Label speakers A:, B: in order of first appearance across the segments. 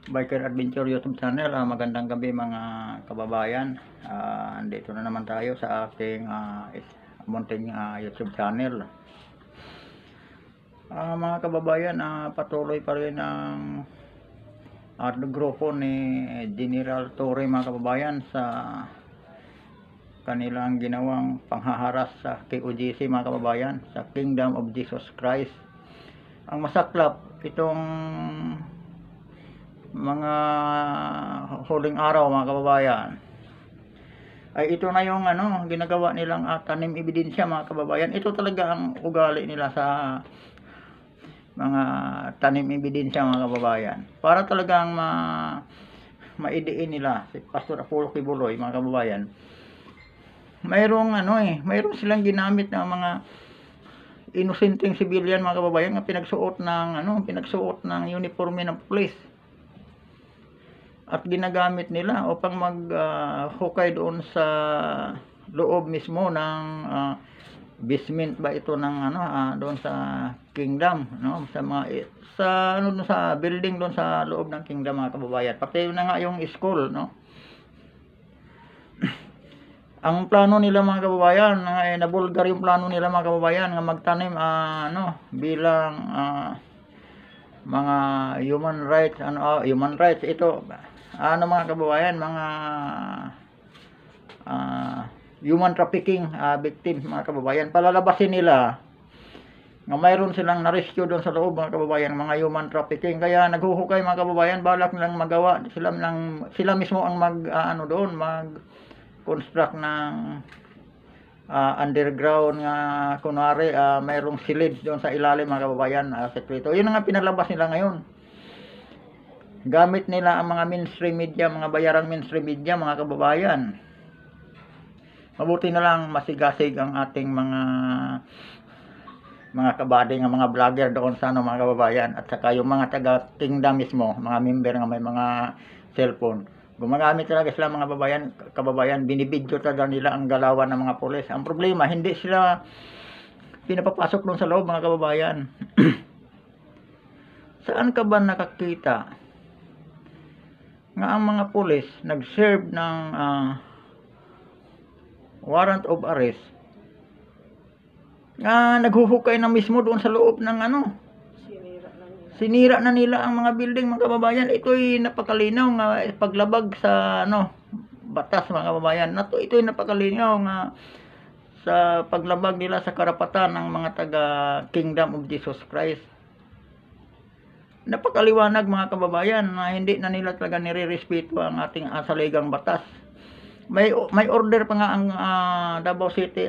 A: Biker Adventure YouTube channel. Magandang gabi mga kababayan. Andito na naman tayo sa ating munting YouTube channel. Mga kababayan, patuloy pa rin ang grupo ni General Torre mga kababayan sa kanilang ginawang panghaharas sa KOJC mga kababayan, sa Kingdom of Jesus Christ. Ang masaklap, itong mga huling araw mga kababayan, ay ito na yung ginagawa nilang tanim ebidensya mga kababayan. Ito talaga ang ugali nila sa mga tanim ebidensya mga kababayan, para talagang maidiin nila si Pastor Apollo Kibuloy mga kababayan. Mayroong silang ginamit ng mga inosenteng civilian mga kababayan na pinagsuot ng uniforme ng pulis, at ginagamit nila upang hukay doon sa loob mismo ng basement ba ito ng doon sa Kingdom, sa building doon sa loob ng Kingdom mga kababayan. Pati na nga yung school, ang plano nila mga kababayan, nabulgar yung plano nila mga kababayan nga magtanim bilang mga human rights ito, mga kababayan, mga human trafficking victim mga kababayan. Palalabasin nila nga mayroon silang na-rescue doon sa loob mga kababayan, mga human trafficking. Kaya naghuhukay mga kababayan, balak nilang magawa sila mismo ang construct ng underground nga kunwari mayroong silage doon sa ilalim mga kababayan, sekreto. Yun nga pinalabas nila ngayon. Gamit nila ang mga mainstream media, mga bayarang mainstream media mga kababayan. Mabuti na lang masigasig ang ating mga kabading, mga vlogger doon sa mga kababayan, at saka yung mga taga Kingdom mismo, mga member nga may mga cellphone. Gumagamit talaga sila mga kababayan, binibidyo talaga nila ang galawan ng mga pulis. Ang problema, hindi sila pinapapasok doon sa loob mga kababayan. Saan ka ba nakakita nga ang mga pulis nag-serve ng warrant of arrest nga naghuhukay na mismo doon sa loob ng sinira na nila ang mga building mga kababayan? Ito'y napakalinaw nga paglabag sa batas mga kababayan. Ito'y napakalinaw nga sa paglabag nila sa karapatan ng mga taga Kingdom of Jesus Christ. Napakaliwanag mga kababayan na hindi na nila talaga nire-respeto ang ating saligang batas. May order pa nga ang Davao City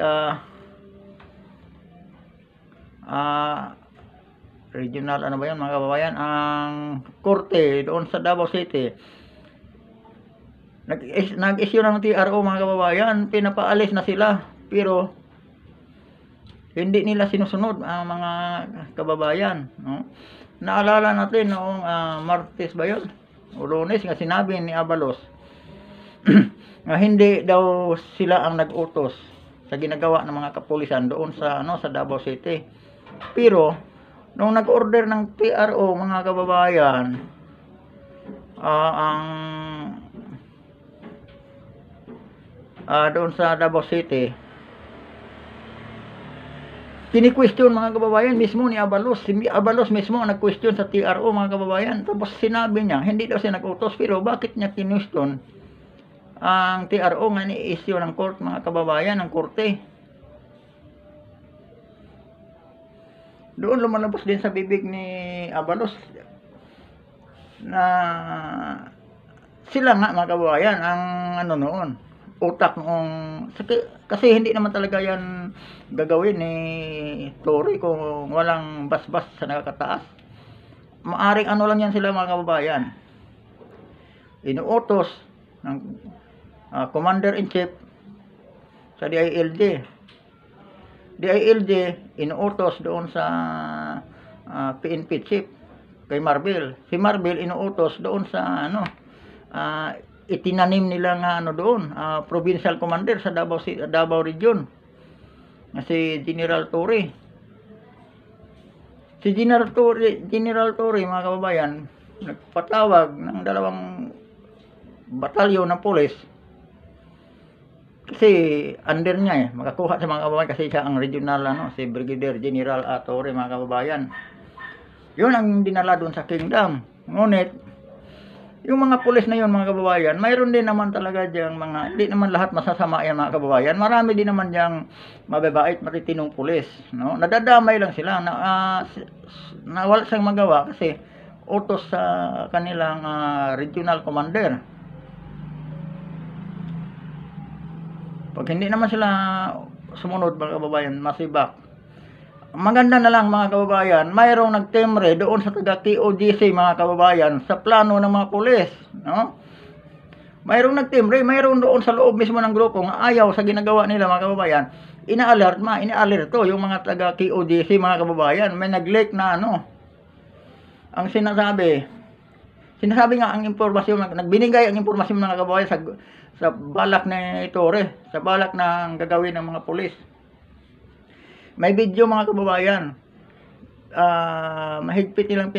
A: regional mga kababayan, ang korte doon sa Davao City nag-issue ng TRO mga kababayan. Pinapaalis na sila, pero hindi nila sinusunod ang mga kababayan, Naalala natin noong Martes ba yun o Lunes nga sinabi ni Abalos nga hindi daw sila ang nag-utos sa ginagawa ng mga kapulisan doon sa Davao City. Pero nung nag-order ng TRO mga kababayan, doon sa Davao City, kini-question mga kababayan mismo ni Abalos. Si Abalos mismo ang nag-question sa TRO mga kababayan. Tapos sinabi niya hindi daw siya nag-utos, pero bakit niya kinwestiyon ang TRO nga ni-issue ng court mga kababayan, ng korte? Doon lumalabas din sa bibig ni Abalos na sila nga mga kababayan ang noon, utak noong, kasi hindi naman talaga yan gagawin ni Tory kung walang basbas sa nakakataas. Maaring lang yan sila mga kababayan, inuutos ng Commander-in-Chief sa DILG, inuutos doon sa PNP Chief kay Marbil. Si Marbil inuutos doon sa itinanim nila nga doon, provincial commander sa Davao Region, si General Torre. Si General Torre mga kababayan, nagpatawag ng dalawang batalyon ng pulis. Kasi under niya makakuha sa mga kababayan kasi siya ang regional si Brigadier General Torre mga kababayan. Yun ang dinala doon sa Kingdom. Ngunit yung mga pulis na yun mga kababayan, mayroon din naman talaga diyang mga, hindi naman lahat masasama yan mga kababayan. Marami din naman diyang mababait, matitinong pulis, no? Nadadamay lang sila na wala siyang magawa kasi utos sa kanilang regional commander. Pag hindi naman sila sumunod mga kababayan, masibak. Maganda na lang mga kababayan, mayroong nagtemre doon sa taga TOGC mga kababayan sa plano ng mga pulis, no? Mayroong nagtemre, mayroong doon sa loob mismo ng grupo nga ayaw sa ginagawa nila mga kababayan. Ina-alerto yung mga taga TOGC mga kababayan, may nag-leak na ang sinasabi nga ang impormasyon, nagbinigay ang impormasyon mga kababayan sa balak ni Torre, sa balak ng gagawin ng mga pulis. May video mga kababayan. Mahigpit nilang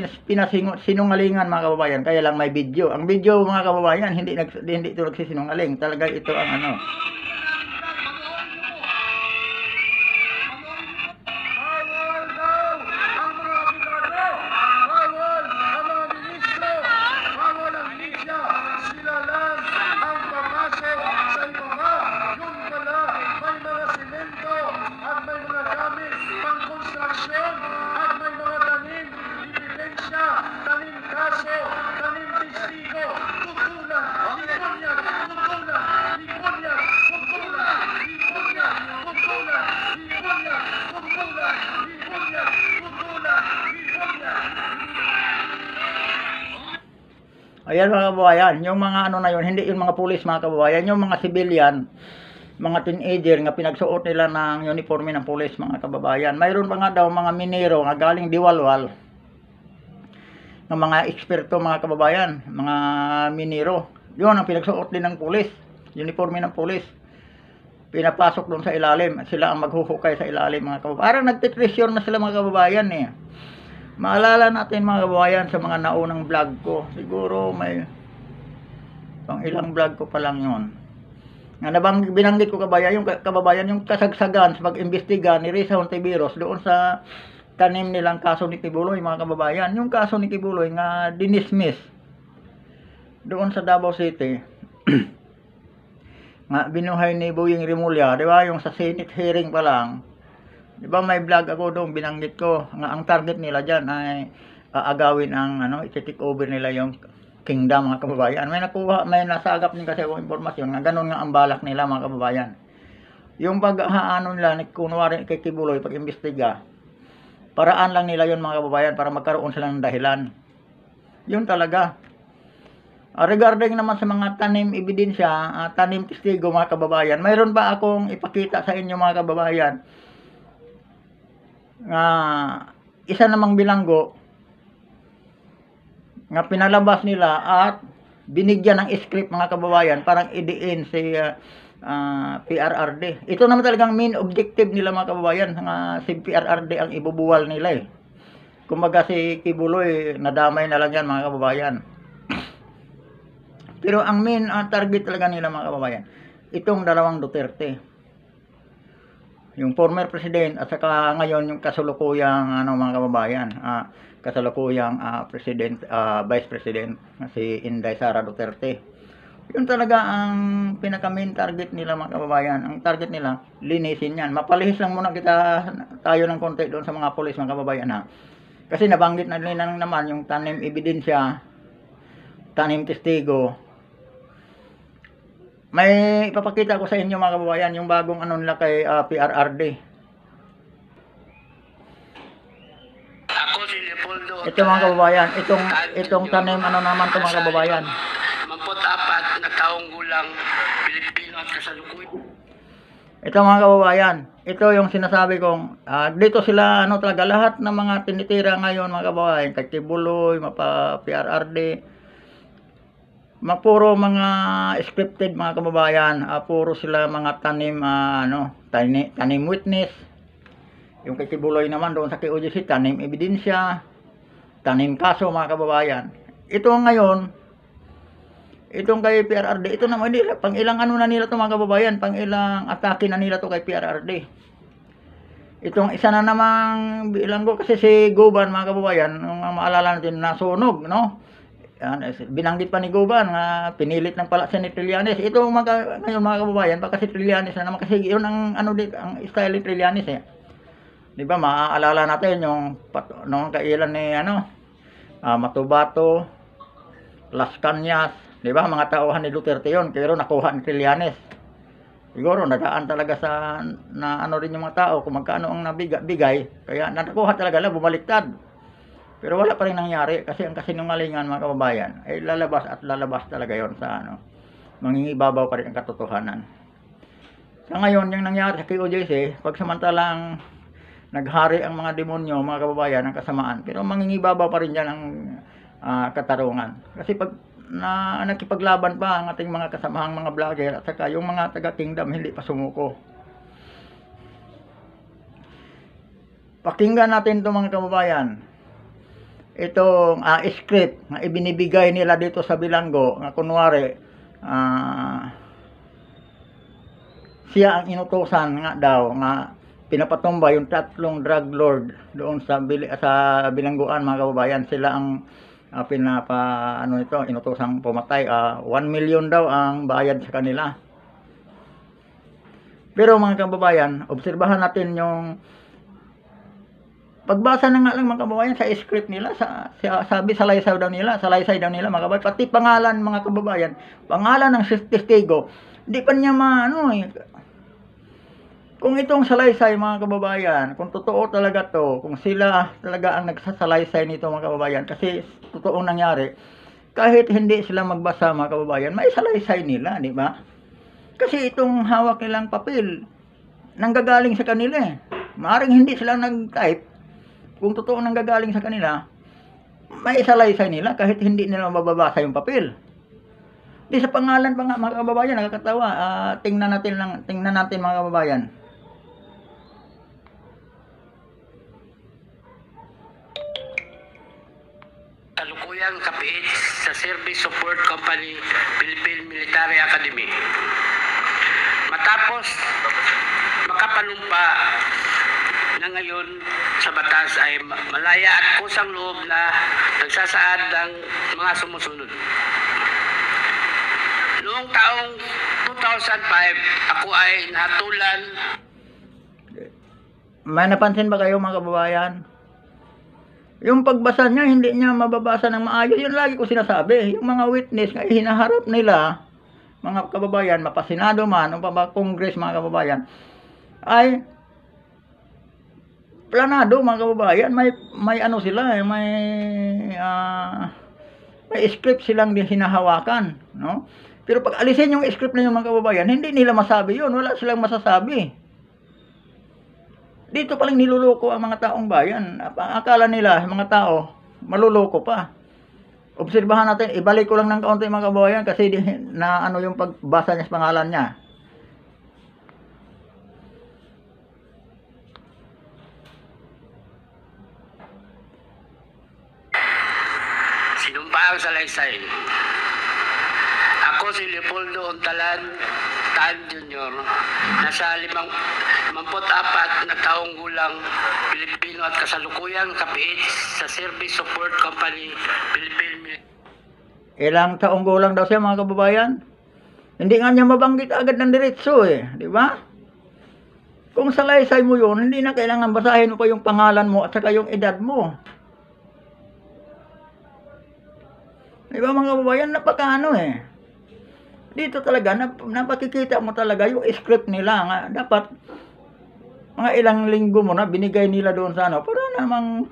A: sinungalingan mga kababayan. Kaya lang may video. Ang video mga kababayan, hindi ito nagsisinungaling. Talaga ito ang Ayan mga kababayan, yung mga na yun, hindi yung mga pulis mga kababayan, yung mga civilian, mga teenager nga pinagsuot nila ng uniforme ng pulis mga kababayan. Mayroon pa nga daw mga minero nga galing Diwalwal, ng mga eksperto mga kababayan, mga minero. Yun ang pinagsuot din ng pulis, uniforme ng pulis. Pinapasok doon sa ilalim, sila ang maghuhukay sa ilalim mga kababayan. Parang nagtitresyon na sila mga kababayan Maalala natin mga kababayan sa mga naunang vlog ko. Siguro may pang ilang vlog ko pa lang yun. Binanggit ko kababayan yung kasagsagan sa pag-imbestiga ni Risa Hontiveros doon sa tanim nilang kaso ni Kibuloy mga kababayan. Yung kaso ni Kibuloy nga dinismiss doon sa Davao City. Nga binuhay ni Boying Rimulya, di ba? Yung sa Senate hearing pa lang. Di ba may vlog ako doon, binanggit ko nga ang target nila dyan ay agawin ang i-take over nila yung Kingdom mga kababayan. May nasagap din kasi akong impormasyon nga ganun nga ang balak nila mga kababayan. Yung pag-haano nila kunwari kay Kibuloy pag-imbestiga, paraan lang nila yun mga kababayan para magkaroon sila ng dahilan. Yun talaga. Regarding naman sa mga tanim ebidensya, tanim testigo mga kababayan, mayroon ba akong ipakita sa inyo mga kababayan nga isa namang bilanggo nga pinalabas nila at binigyan ng script mga kababayan parang idiin si PRRD. Ito naman talagang main objective nila mga kababayan nga si PRRD ang ibubuwal nila Kumbaga si Kibuloy nadamay na lang yan mga kababayan. Pero ang main target talaga nila mga kababayan itong dalawang Duterte. Yung former president at saka ngayon yung kasalukuyang mga kababayan, kasalukuyang vice president si Inday Sara Duterte. Yun talaga ang pinaka main target nila mga kababayan. Ang target nila linisin yan. Mapalihis lang muna tayo ng konti doon sa mga pulis mga kababayan Kasi nabanggit na nila naman yung tanim ebidensya, tanim testigo. May ipapakita ko sa inyo mga kababayan yung bagong nila kay PRRD.
B: Ako si Leopoldo.
A: Ito mga kababayan, itong tanim naman to mga kababayan.
B: 44 na taong gulang Pilipino at kasalukuyan.
A: Ito mga kababayan, ito yung sinasabi kong dito sila talaga lahat ng mga tinitira ngayon mga kababayan, kay Kibuloy, PRRD. Puro mga scripted mga kababayan, puro sila mga tanim tanim witness. Yung kay Kibuloy naman doon sa KOJC tanim ebidensya, tanim kaso mga kababayan. ito ngayon, itong kay PRRD, ito naman nila, pang ilang ano na nila to mga kababayan, pang ilang atake na nila to kay PRRD. Itong isa na namang bilanggo kasi si Guban mga kababayan, nung maalala natin nasunog, no? Yan, binanggit pa ni Guban nga pinilit ng pala ni Trillanes. Ito ngayon mga kababayan, baka si Trillanes na naman kasi yun ang ano din ang style ni Trillanes eh. 'Di ba? Maaalala natin yung nung kailan ni Matubato, Las Cañas, 'di ba? Mga tauhan ni Duterte yon, pero nakuha ni Trillanes. Siguro nadaan talaga sa na ano rin yung mga tao kung magkano ang nabigay, kaya nakuha talaga bumaliktad. Pero wala pa rin nangyari kasi ang kasinungalingan mga kababayan ay lalabas at lalabas talaga yon sa ano. Mangingibabaw pa rin ang katotohanan. Sa ngayon, yung nangyari sa QJC, pagsamantalang naghari ang mga demonyo, mga kababayan, ng kasamaan, pero mangingibabaw pa rin yan ang katarungan. Kasi pag nakipaglaban pa ang ating mga kasamahang mga vlogger at saka yung mga taga-kingdom hindi pa sumuko. Pakinggan natin ito mga kababayan. Itong script na ibinibigay nila dito sa bilanggo na kunwari siya ang inutusan nga daw nga pinapatumba yung tatlong drug lord doon sa bilangguan mga kababayan. Sila ang inutosang pumatay. 1 million daw ang bayad sa kanila. Pero mga kababayan, obserbahan natin yung pagbasa na nga lang mga kababayan sa script nila, sabi salaysay daw nila mga kababayan, pati pangalan mga kababayan, pangalan ng testigo, hindi pa niya kung itong salaysay mga kababayan, kung totoo talaga to, kung sila talaga ang nagsasalaysay nito mga kababayan, kasi totoong nangyari, kahit hindi sila magbasa mga kababayan, may salaysay nila, di ba? Kasi itong hawak nilang papel, nanggagaling sa kanila eh. Maaring hindi sila nag-type, kung totoo nanggagaling sa kanila, may salaysay nila kahit hindi nila mababasa yung papel. Di sa pangalan pa nga mga kababayan, nakakatawa. Tingnan natin mga kababayan.
B: Kalukuyang kapiit sa Service Support Company, Philippine Military Academy. Matapos makapanumpa na ngayon sa batas ay malaya at kusang loob na nagsasaad ng mga sumusunod. Noong taong 2005, ako ay nahatulan.
A: May napansin ba kayo mga kababayan? Yung pagbasa niya, hindi niya mababasa ng maayos. Yun lagi ko sinasabi. Yung mga witness na hinaharap nila, mga kababayan, mapasinado man, o Congress mga kababayan, ay planado mga kababayan. May ano sila, may script silang hinahawakan, no? Pero pag alisin yung script na yung mga kababayan, hindi nila masabi yun. Wala silang masasabi. Dito palang niluloko ang mga taong bayan. Akala nila, mga tao, maluloko pa. Obserbahan natin, ibalik ko lang ng kaunti mga kababayan kasi na ano yung pagbasa niya sa pangalan niya.
B: Sinumpa ang salaysay. Ako si Leopoldo Untalan Tan Jr. Nasa 54 na taong gulang, Pilipino at kasalukuyang kapiit sa Service Support Company, Philippine.
A: Ilang taong gulang daw siya mga kababayan? Hindi nga niya mabanggit agad ng diretso eh, di ba? Kung salaysay mo yun, hindi na kailangan basahin mo pa yung pangalan mo at saka yung edad mo. Di ba mga kababayan, napakaano eh. Dito talaga, napakikita mo talaga yung script nila nga. Dapat, mga ilang linggo mo na, binigay nila doon sa ano, para namang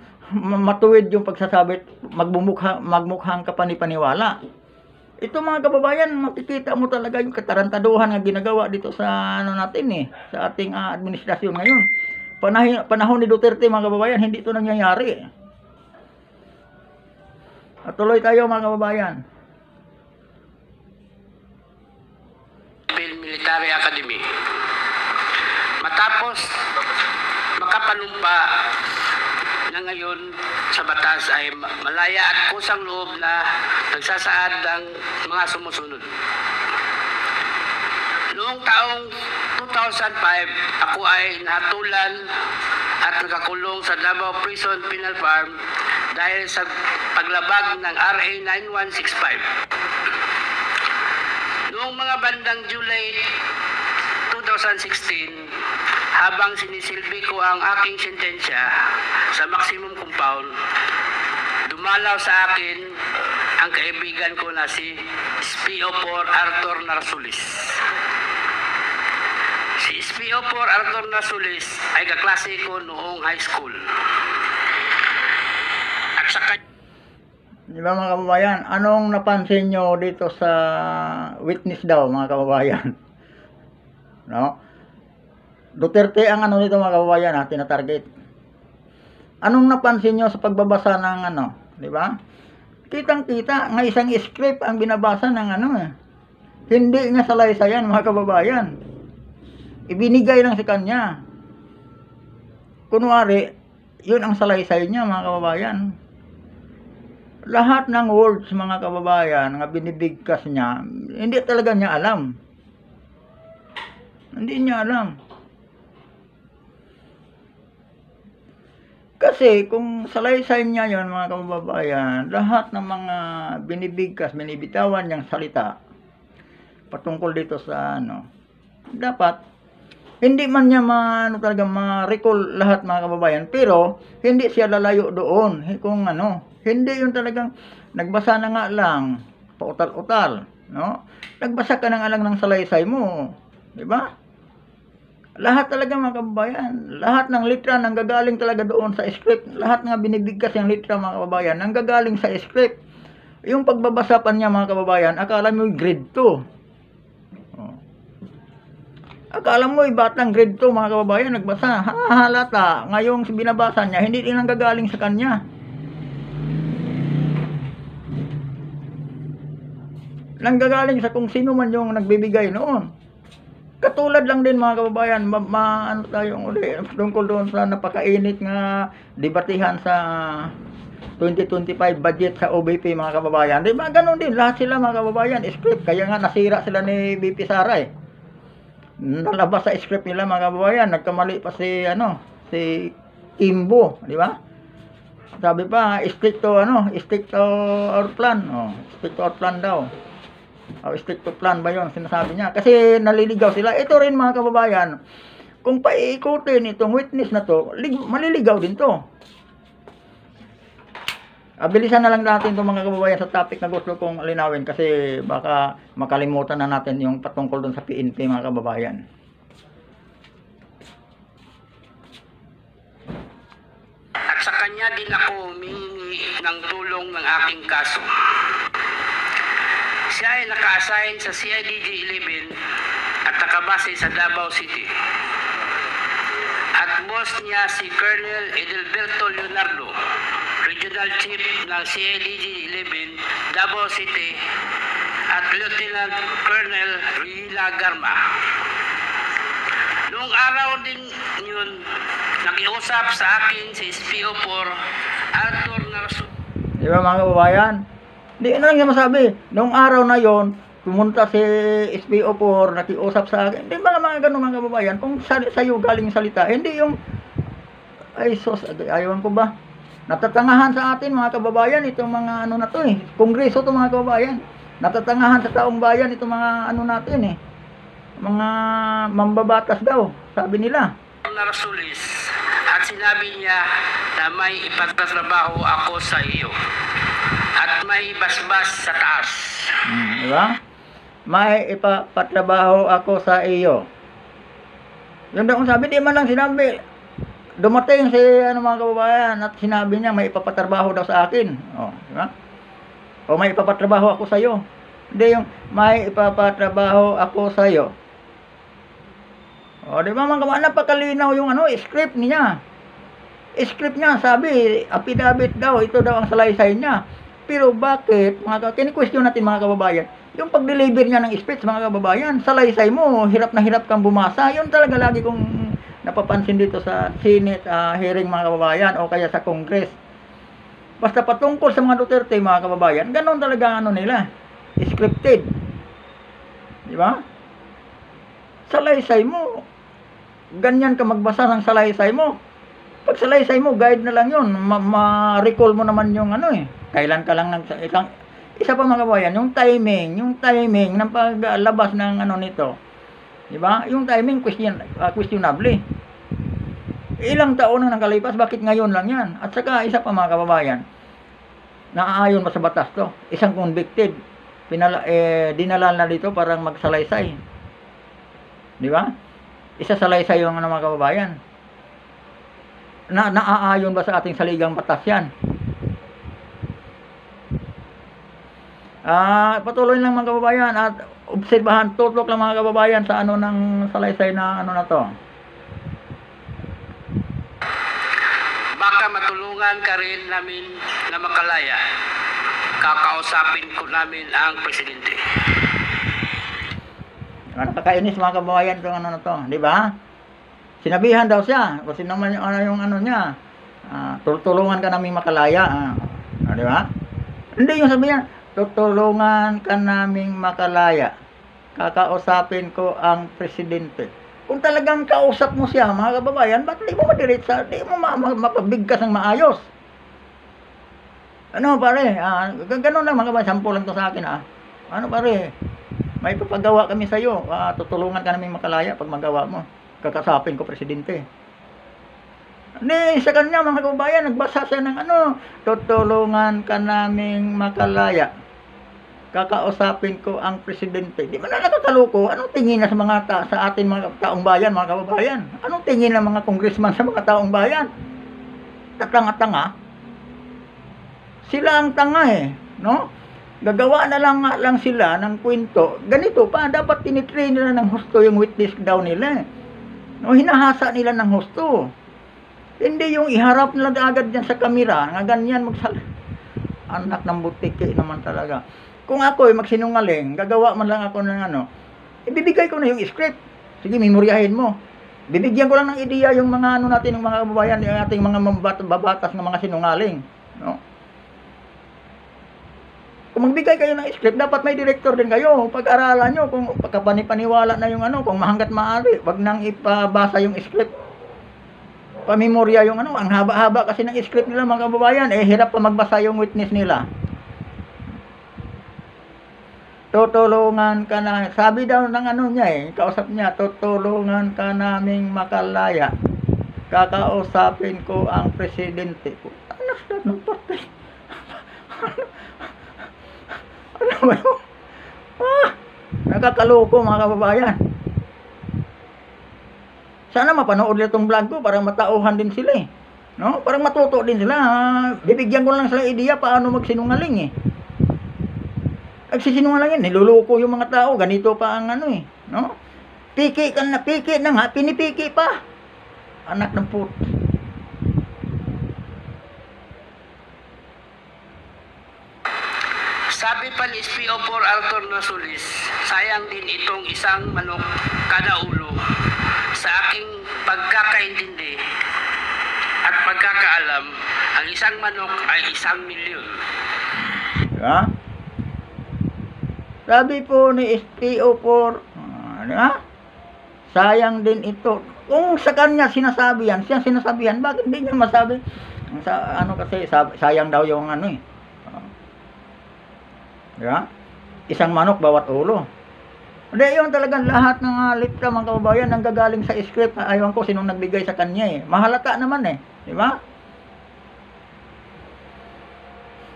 A: matuwid yung pagsasabit, magmukhang kapanipaniwala. Ito mga kababayan, makikita mo talaga yung katarantaduhan na ginagawa dito sa ano natin eh, sa ating administrasyon ngayon. Panahon ni Duterte mga kababayan, hindi ito nangyayari. At tuloy tayo mga kababayan.
B: Military Academy. Matapos makapanumpa na ngayon sa batas ay malaya at kusang loob na nagsasaad ng mga sumusunod. Noong taong 2005, ako ay nahatulan at nakakulong sa Davao Prison Penal Farm dahil sa paglabag ng RA 9165. Noong mga bandang July 2016, habang sinisilbi ko ang aking sentensya sa maximum compound, dumalaw sa akin ang kaibigan ko na si SPO4 Arthur Narsulis. Si SPO4 Arthur Narsulis ay kaklase ko noong high school. At sa
A: Di ba mga kababayan, anong napansin nyo dito sa witness daw mga kababayan? No? Duterte ang ano dito mga kababayan ha, tinatarget. Anong napansin nyo sa pagbabasa ng ano, di ba? Kitang-kita, nga isang script ang binabasa ng ano eh. Hindi nga salaysayan mga kababayan. Ibinigay lang sa kanya. Kunwari, yun ang salaysay niya mga kababayan. Lahat ng words mga kababayan nga binibigkas niya, hindi talaga niya alam. Hindi niya alam. Kasi kung salaysay niya yon mga kababayan, lahat ng mga binibigkas, binibitawan niyang salita patungkol dito sa ano, dapat hindi man niya talaga ma-recall lahat mga kababayan, pero hindi siya lalayo doon. Kung ano, hindi yun talagang nagbasa na nga lang, pautal-utal, no? Nagbasa ka na nga lang ng salaysay mo, di ba? Lahat talaga mga kababayan, lahat ng litra nanggagaling talaga doon sa script. Lahat nga binibigkas yung litra mga kababayan, nanggagaling sa script. Yung pagbabasa pa niya mga kababayan, akala mo grade 2. Oh. Akala mo batang grade 2 mga kababayan, nagbasa. Halata, ngayong binabasa niya, hindi din nanggagaling sa kanya. Nanggagaling sa kung sino man yung nagbibigay noon. Katulad lang din mga kababayan, ano tayong uli, tungkol doon sa napakainit nga debatihan sa 2025 budget sa OBP mga kababayan. Di ba ganun din, lahat sila mga kababayan, script, kaya nga nasira sila ni BP Sara eh. Nalabas sa script nila mga kababayan, nagkamali pa si Kimbo, di ba? Sabi pa, stick to our plan, stick to our plan daw. Stick to plan ba yun, sinasabi niya. Kasi naliligaw sila. Ito rin mga kababayan, kung paiikutin itong witness na to, maliligaw din to. Bilisan na lang natin itong mga kababayan sa topic na gusto kong linawin kasi baka makalimutan na natin yung patungkol dun sa PNP mga kababayan.
B: At sa kanya din ako humingi ng tulong ng aking kaso. Siya ay naka-assign sa CIDG 11 at nakabase sa Davao City. At boss niya si Colonel Edelberto Leonardo, Regional Chief ng CIDG 11 Davao City, at Lieutenant Colonel Rila Garma. Noong araw din yun, nakiusap sa akin si SPO4 Arthur Narsulis.
A: Di ba mga kababayan? Hindi na lang niya masabi. Noong araw na yon, pumunta si SPO4, nakiusap sa akin. Hindi mga ganun mga kababayan. Kung sa'yo galing salita, hindi yung, ay sos, ayawan ko ba? Natatangahan sa atin mga kababayan, itong mga ano na to eh. Kongreso to mga kababayan. Natatangahan sa taong bayan, itong mga ano natin eh. Mga mambabatas daw, sabi nila.
B: Narsulis, at sinabi niya na may ipagtatrabaho ako sa iyo. At may basbas sa taas.
A: Diba? May ipapatrabaho ako sa iyo. Yun daw ang sabi, di man lang sinabi. Dumating si mga kababayan at sinabi niya may ipapatrabaho daw sa akin. Diba? O may ipapatrabaho ako sa iyo. Hindi yung may ipapatrabaho ako sa iyo. Di ba mga kababayan, napakalinaw yung script niya. Script niya, sabi, affidavit daw, ito daw ang salaysay niya. Pero bakit, kini-question natin mga kababayan, yung pag-deliver niya ng speech mga kababayan, salaysay mo, hirap na hirap kang bumasa, yun talaga lagi kong napapansin dito sa Senate hearing mga kababayan o kaya sa Congress. Basta patungkol sa mga Duterte mga kababayan, ganon talaga ang ano nila, scripted. Di ba? Salaysay mo, ganyan ka magbasa ng salaysay mo. Pag salaysay mo, guide na lang yun, ma-recall mo naman yung ano eh. Kailan ka lang isa pa mga kababayan, yung timing ng paglabas ng ano nito. Di ba? Yung timing questionable. Ilang taon na nakalipas, bakit ngayon lang yan? At saka isa pa mga kababayan, naaayon ba sa batas to? Isang convicted, dinala na dito parang magsalaysay. Di ba? Isa salaysay yung ano mga kababayan. Naaayon ba sa ating saligang batas yan? Patuloy lang mga kababayan at obserbahan, tutok lang mga kababayan sa ano ng salaysay na ano na to.
B: Baka matulungan ka rin namin na makalaya. Kakausapin ko namin ang presidente.
A: Nakakainis mga kababayan itong ano na to, di ba? Sinabihan daw siya, kasi naman yung ano niya, tulungan ka namin makalaya. Di ba? Hindi yung sabihan, tutulungan ka naming makalaya. Kakausapin ko ang presidente. Kung talagang kausap mo siya, mga kababayan, ba't di mo madiretsa, di mo mapabigkas ng maayos? Ano pare, ganun lang mga kababayan, sample lang to sa akin Ano pare, may papagawa kami sa iyo, tutulungan ka naming makalaya pag magawa mo. Kakasapin ko presidente. Hindi, sa kanya mga kababayan, nagbasa siya ng ano, tutulungan ka naming makalaya. Kakausapin ko ang presidente. Di ba na nakakaloko? Anong tingin na sa mga sa atin mga taong bayan, mga kababayan? Anong tingin ng mga congressman sa mga taong bayan? Tatanga-tanga. Sila ang tanga no? Gagawa na lang sila ng kwento. Ganito pa, dapat tinitrain nila ng husto yung witness daw nila. No, hinahasa nila ng husto. Hindi yung iharap nila agad dyan sa kamera, nga ganyan anak ng butiki naman talaga. Kung ako magsinungaling, gagawa man lang ako ng ano, ibibigay ko na yung script. Sige, memoryahin mo. Bibigyan ko lang ng ideya yung mga ano natin, yung mga kababayan, yung ating mga babatas ng mga sinungaling. No? Kung magbigay kayo ng script, dapat may director din kayo. Pag-aralan nyo, kung pagkapanipaniwala na yung ano, kung mahanggat maaari, wag nang ipabasa yung script. Pamemorya yung ano, ang haba-haba kasi ng script nila mga kababayan, hirap pa magbasa yung witness nila. Tutulungan ka na, sabi daw ng ano niya kausap niya, tutulungan ka naming makalaya. Kakausapin ko ang presidente. Ano siya ng parte? Ano ba yun? Nakakaloko mga kababayan. Sana mapanood nila itong vlog ko para matauhan din sila no? Parang matuto din sila. Bibigyan ko lang sila ideya paano magsinungaling Nagsisinungaling niluluko yung mga tao, ganito pa ang ano no? Piki na nga, pinipiki pa. Anak ng put.
B: Sabi pa ni SPO4 Arthur Nasulis, sayang din itong isang manok kada ulo. Sa aking pagkakaintindi at pagkakaalam, ang isang manok ay 1 milyon.
A: Diba? Sabi po ni SPO4, sayang din ito. Kung sa kanya sinasabi yan, siya sinasabihan, bakit hindi niya masabi? Ano kasi, sayang daw yung ano Diba? Isang manok bawat ulo. Hindi, yun talagang lahat ng litra mga kababayan nang gagaling sa script. Ayaw ko sinong nagbigay sa kanya Mahalata naman Diba?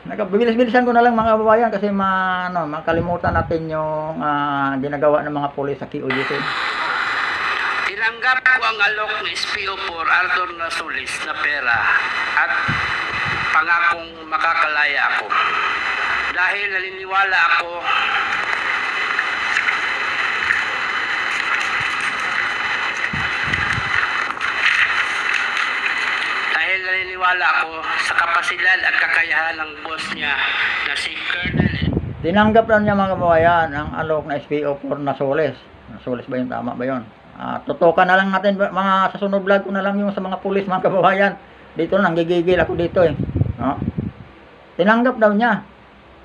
A: Bilis-bilisan ko na lang mga kababayan kasi makalimutan natin yung ginagawa ng mga pulis sa QUGC.
B: Tinanggap ko ang alok ng SPO4 Arthur Nasulis na pera at pangakong makakalaya ako. Dahil naniniwala ako sa kapasidad at kakayahan ng boss niya na si Colonel.
A: Tinanggap lang niya mga kababayan ang alok na SPO4 Nasulis. Nasulis ba yung tama ba yun? Tutukan na lang natin mga sa sunod vlog ko na lang yung sa mga pulis mga kababayan. Dito nanggigigil ako dito eh. No? Tinanggap daw niya.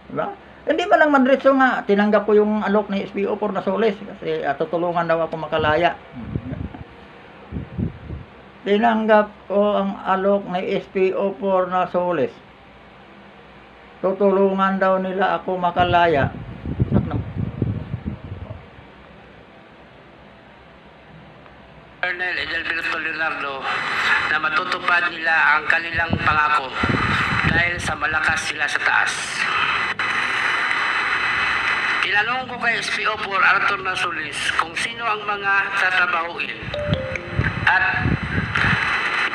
A: Diba? Hindi man lang madritso nga tinanggap ko yung alok ni SPO4 na Solis kasi tutulungan daw ako makalaya. Tinanggap ko ang alok ni SPO4 na Solis. Tutulungan daw nila ako makalaya.
B: Colonel Edelberto Leonardo na matutupad nila ang kanilang pangako dahil sa malakas sila sa taas. Tinanong ko kay SPO4 Arthur Nasulis kung sino ang mga tatrabahuin at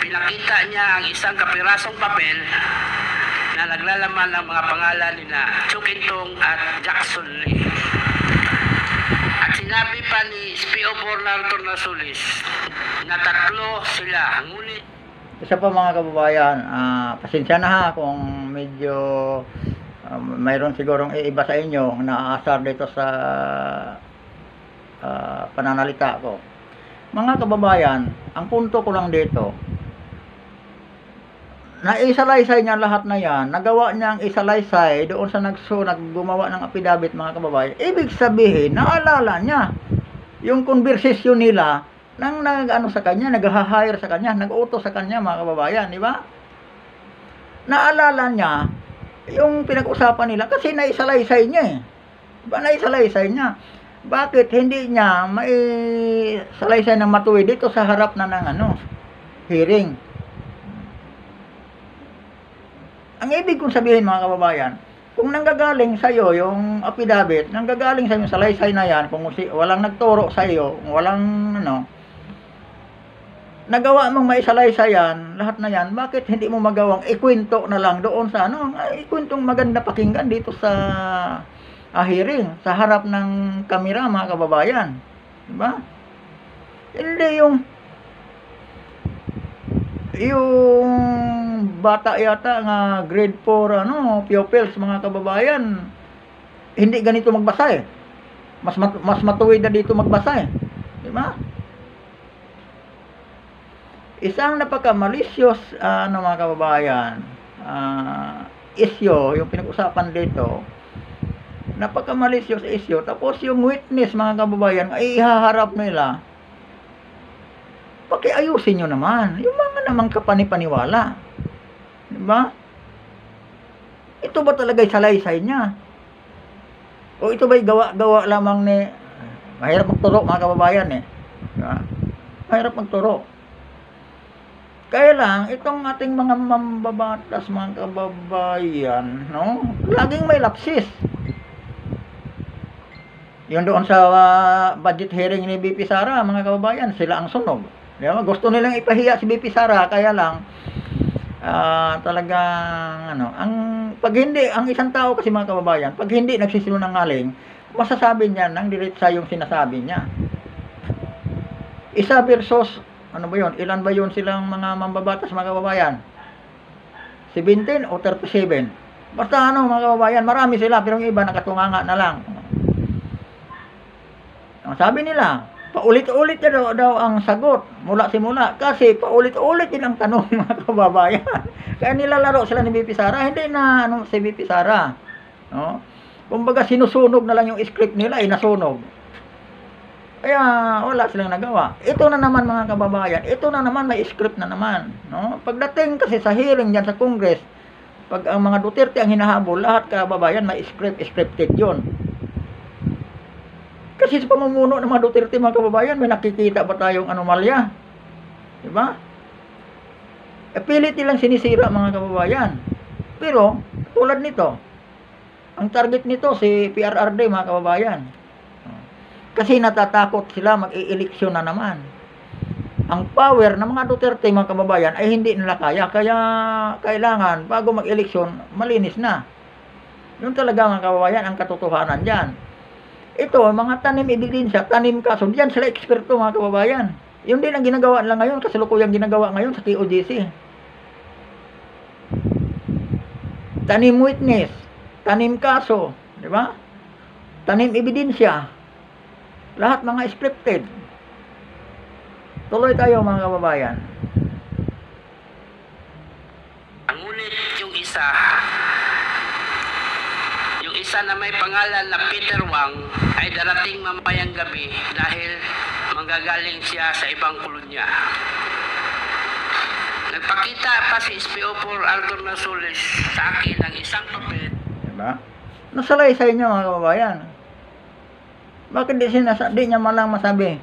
B: pinakita niya ang isang kapirasong papel na naglalaman ng mga pangalan ni na Chukintong at Jackson Lee. At sinabi pa ni SPO4 Arthur Nasulis na 3 sila, ngunit
A: Isa pa mga kababayan, pasensya na ha kung medyo mayroon sigurong iiba sa inyo na aasar dito sa pananalita ko. Mga kababayan, ang punto ko lang dito, naisalaysay niya lahat na yan, nagawa niya ang isalaysay doon sa naggumawa ng affidavit mga kababayan. Ibig sabihin, naalala niya yung konversasyon nila nang nag-ano sa kanya, nag-hire sa kanya, nag-utos sa kanya mga kababayan, di ba? Naalala niya yung pinag-usapan nila kasi naisalaysay niya eh. Diba naisalaysay niya? Bakit hindi niya may salaysay ng matuwid dito sa harap na ng hearing? Ang ibig kong sabihin mga kababayan, kung nanggagaling sa iyo yung affidavit, nanggagaling sa iyo yung salaysay na yan, kung walang nagturo sa iyo, kung walang nagawa mong maisalaysay yan, lahat na yan, bakit hindi mo magawang ikwento na lang doon sa ikwentong maganda pakinggan dito sa hearing, sa harap ng kamera mga kababayan. Diba? Hindi yung bata yata nga grade 4 pupils mga kababayan, hindi ganito magbasa eh. Mas matuwid na dito magbasa eh. Diba? Isang napakamalisyos mga kababayan, issue yung pinag-usapan dito. Napakamalisyos issue. Tapos yung witness mga kababayan ay ihaharap nila. Pakiayusin nyo naman yung mga namang kapanipaniwala. Diba? Ito ba talaga salaysay niya? O ito ba'y gawa lamang ni... Mahirap magturo mga kababayan eh. Diba? Mahirap magturo. Kaya lang, itong ating mga mambabatas mga kababayan, laging may lapsis. Yung doon sa budget hearing ni BP Sara, mga kababayan, sila ang sunog. Diba? Gusto nilang ipahiya si BP Sara, kaya lang, talagang, pag hindi, ang isang tao kasi mga kababayan, pag hindi nagsisinungaling, masasabi niya nang diretsa yung sinasabi niya. Isa versus, ilan ba yun silang mga mambabatas mga kababayan? 17 o 37? Basta mga kababayan, marami sila, pero yung iba nakatunganga na lang. Ang sabi nila, paulit-ulit daw ang sagot mula simula kasi paulit-ulit din ang tanong mga kababayan. Kaya nilalaro sila ni BP Sara, hindi na si BP Sara. Kumbaga sinusunog na lang yung script nila, nasunog. Kaya wala silang nagawa. Ito na naman mga kababayan, ito na naman may script na naman. Pagdating kasi sa hearing dyan sa Congress, pag ang mga Duterte ang hinahabol, lahat kababayan may scripted yun. Kasi sa pamumuno ng mga Duterte mga kababayan, may nakikita ba tayong anomalya? Diba? Pilit nilang sinisira mga kababayan. Pero, tulad nito, ang target nito si PRRD mga kababayan. Kasi natatakot sila mag-i-eleksyon na naman. Ang power ng mga Duterte mga kababayan ay hindi nila kaya. Kaya kailangan bago mag-eleksyon, malinis na. Yun talaga mga kababayan ang katotohanan dyan. Ito, mga tanim ebidensya, tanim kaso, diyan sila eksperto mga kababayan. Yun din ang ginagawa nila ngayon, kasalukuyang ginagawa ngayon sa TOJC. Tanim witness, tanim kaso, di ba? Tanim ebidensya. Lahat mga scripted. Tuloy tayo mga kababayan.
B: Ngunit yung isa na may pangalan na Peter Wang ay darating mamayang gabi dahil manggagaling siya sa ibang kolonya. Nagpakita pa si SPO4 Arthur Nasulis sa akin ng isang papel.
A: Diba? Nasalaysay niya mga kababayan. Bakit di niya malang masabi?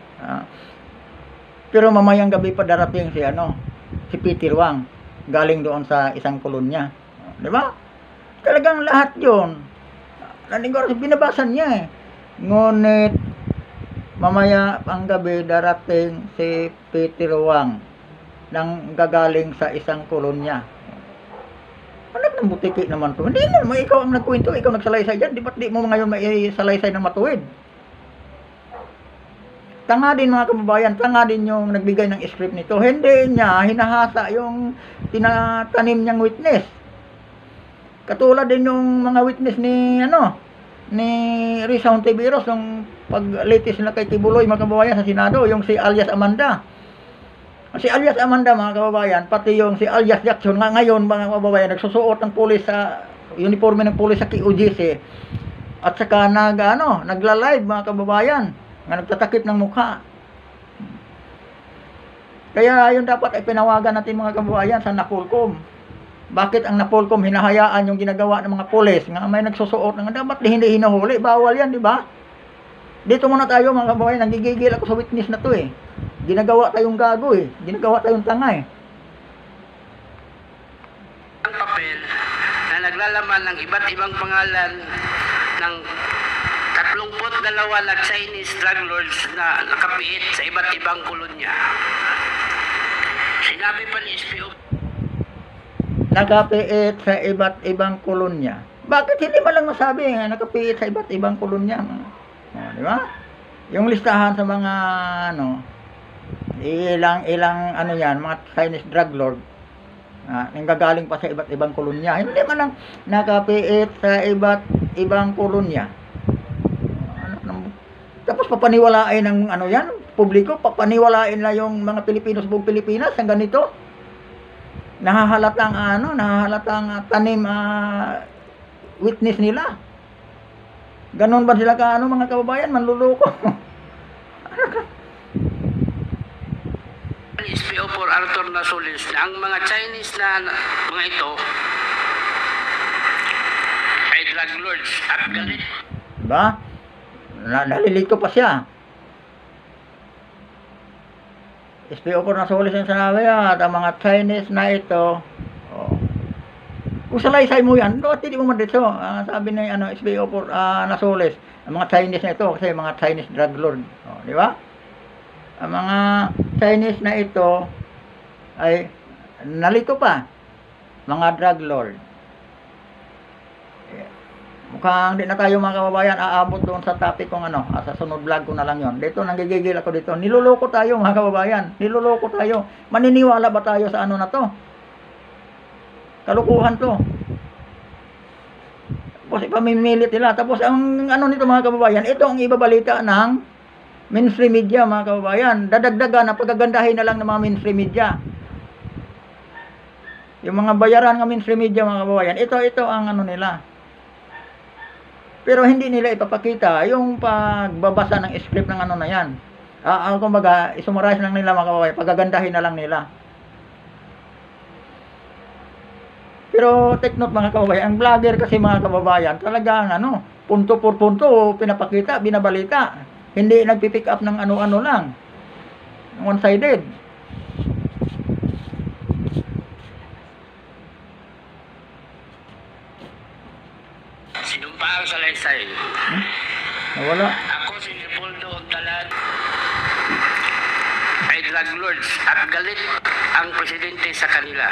A: Pero mamayang gabi pa darating si Peter Wang, galing doon sa isang kolonya. Di ba? Talagang lahat yun. Binabasa niya eh. Ngunit, mamaya ang gabi darating si Peter Wang nang gagaling sa isang kolonya. Anak ng butiki naman to. Hindi naman, ikaw ang nagkwento, ikaw nagsalaysay dyan. Di ba't di mo ngayon may salaysay na matuwid? Tanga din mga kababayan, tanga din yung nagbigay ng script nito. Hindi niya hinahasa yung tinatanim niyang witness. Katulad din yung mga witness ni Risa Hontiveros yung pag-latest na kay Tibuloy mga kababayan sa Senado, yung si alias Amanda. Si alias Amanda mga kababayan, pati yung si alias Jackson nga ngayon mga kababayan, nagsusuot ng pulis sa uniforme ng pulis sa QGC. At saka nagla-live mga kababayan, nga nagtatakip ng mukha. Kaya yun dapat ay pinawagan natin mga kababayan sa Napolcom. Bakit ang Napolcom hinahayaan yung ginagawa ng mga pulis nga may nagsusuot ng dapat hindi hinahuli, bawal yan, di ba? Dito muna tayo mga kababayan, nagigigil ako sa witness na to eh. Ginagawa tayong gago eh, ginagawa tayong tanga eh.
B: Ang papel na naglalaman ng iba't ibang pangalan ng 32 na Chinese drug lords na nakapiit sa iba't ibang kolonya. Sinabi pa ni SPO,
A: nakapiit sa iba't ibang kolonya. Bakit hindi man lang masabi nakapiit sa iba't ibang kolonya? Di ba? Yung listahan sa mga ilang yan, mga Chinese drug lord nanggagaling pa sa iba't ibang kolonya. Hindi man lang nakapiit sa iba't ibang kolonya. Tapos papaniwalain ng publiko, papaniwalain na yung mga Pilipino sa buong Pilipinas ang ganito. Nahahalatang tanim witness nila. Ganon ba sila mga kababayan, manluloko?
B: SPO4 Arthur Nasulis na ang mga Chinese na mga ito ay drug lords at galit.
A: Diba? Nalilito pa siya. SPO4 Nasulis yung sinabi at ang mga Chinese na ito kung salaysay mo yan, hindi mo man dito. Sabi ni SPO4 Nasulis, ang mga Chinese na ito kasi mga Chinese drug lord. Di ba? Ang mga Chinese na ito ay nalito pa. Mga drug lord. Mukhang di na tayo mga kababayan aabot doon sa topic kung sa sunod vlog ko na lang yon. Dito nanggigigil ako dito. Niloloko tayo mga kababayan. Niloloko tayo. Maniniwala ba tayo sa na to? Kalukuhan to. Tapos ipamimilit nila. Tapos ang nito mga kababayan, ito ang ibabalita ng mainstream media mga kababayan. Dadagdagan na pagagandahin na lang ng mga mainstream media. Yung mga bayaran ng mainstream media mga kababayan, ito ang nila. Pero hindi nila ipapakita yung pagbabasa ng script ng na yan. Kumbaga, isummarize lang nila mga kababayan, pagagandahin na lang nila. Pero take note mga kababayan, ang vlogger kasi mga kababayan, talagang punto por punto pinapakita, binabalita. Hindi nagpipick up ng ano-ano lang. One-sided.
B: Sinumpa ang salaysay.
A: Nawala.
B: Ako si Leopoldo Ontalan ay drug lords at galit ang presidente sa kanila.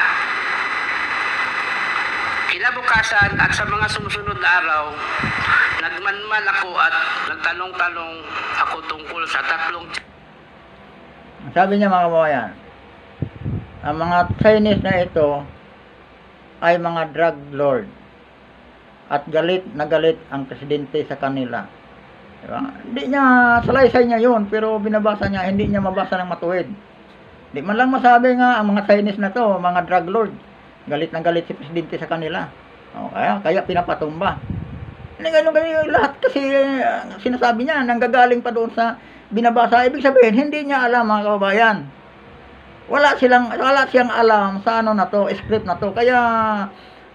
B: Kinabukasan at sa mga sumusunod na araw, nagmanman ako at nagtanong-tanong ako tungkol sa tatlong.
A: Sabi niya mga kababayan, ang mga Chinese na ito ay mga drug lord at galit na galit ang presidente sa kanila. Diba? Hindi niya, salaysay niya yun, pero binabasa niya, hindi niya mabasa ng matuwid. Di man lang masabi nga ang mga Chinese na to, mga drug lord, galit na galit si presidente sa kanila. O, kaya pinapatumba. Hindi ganun lahat kasi sinasabi niya, nanggagaling pa doon sa binabasa. Ibig sabihin, hindi niya alam mga kababayan. Wala siyang alam sa ano na to, script na to. Kaya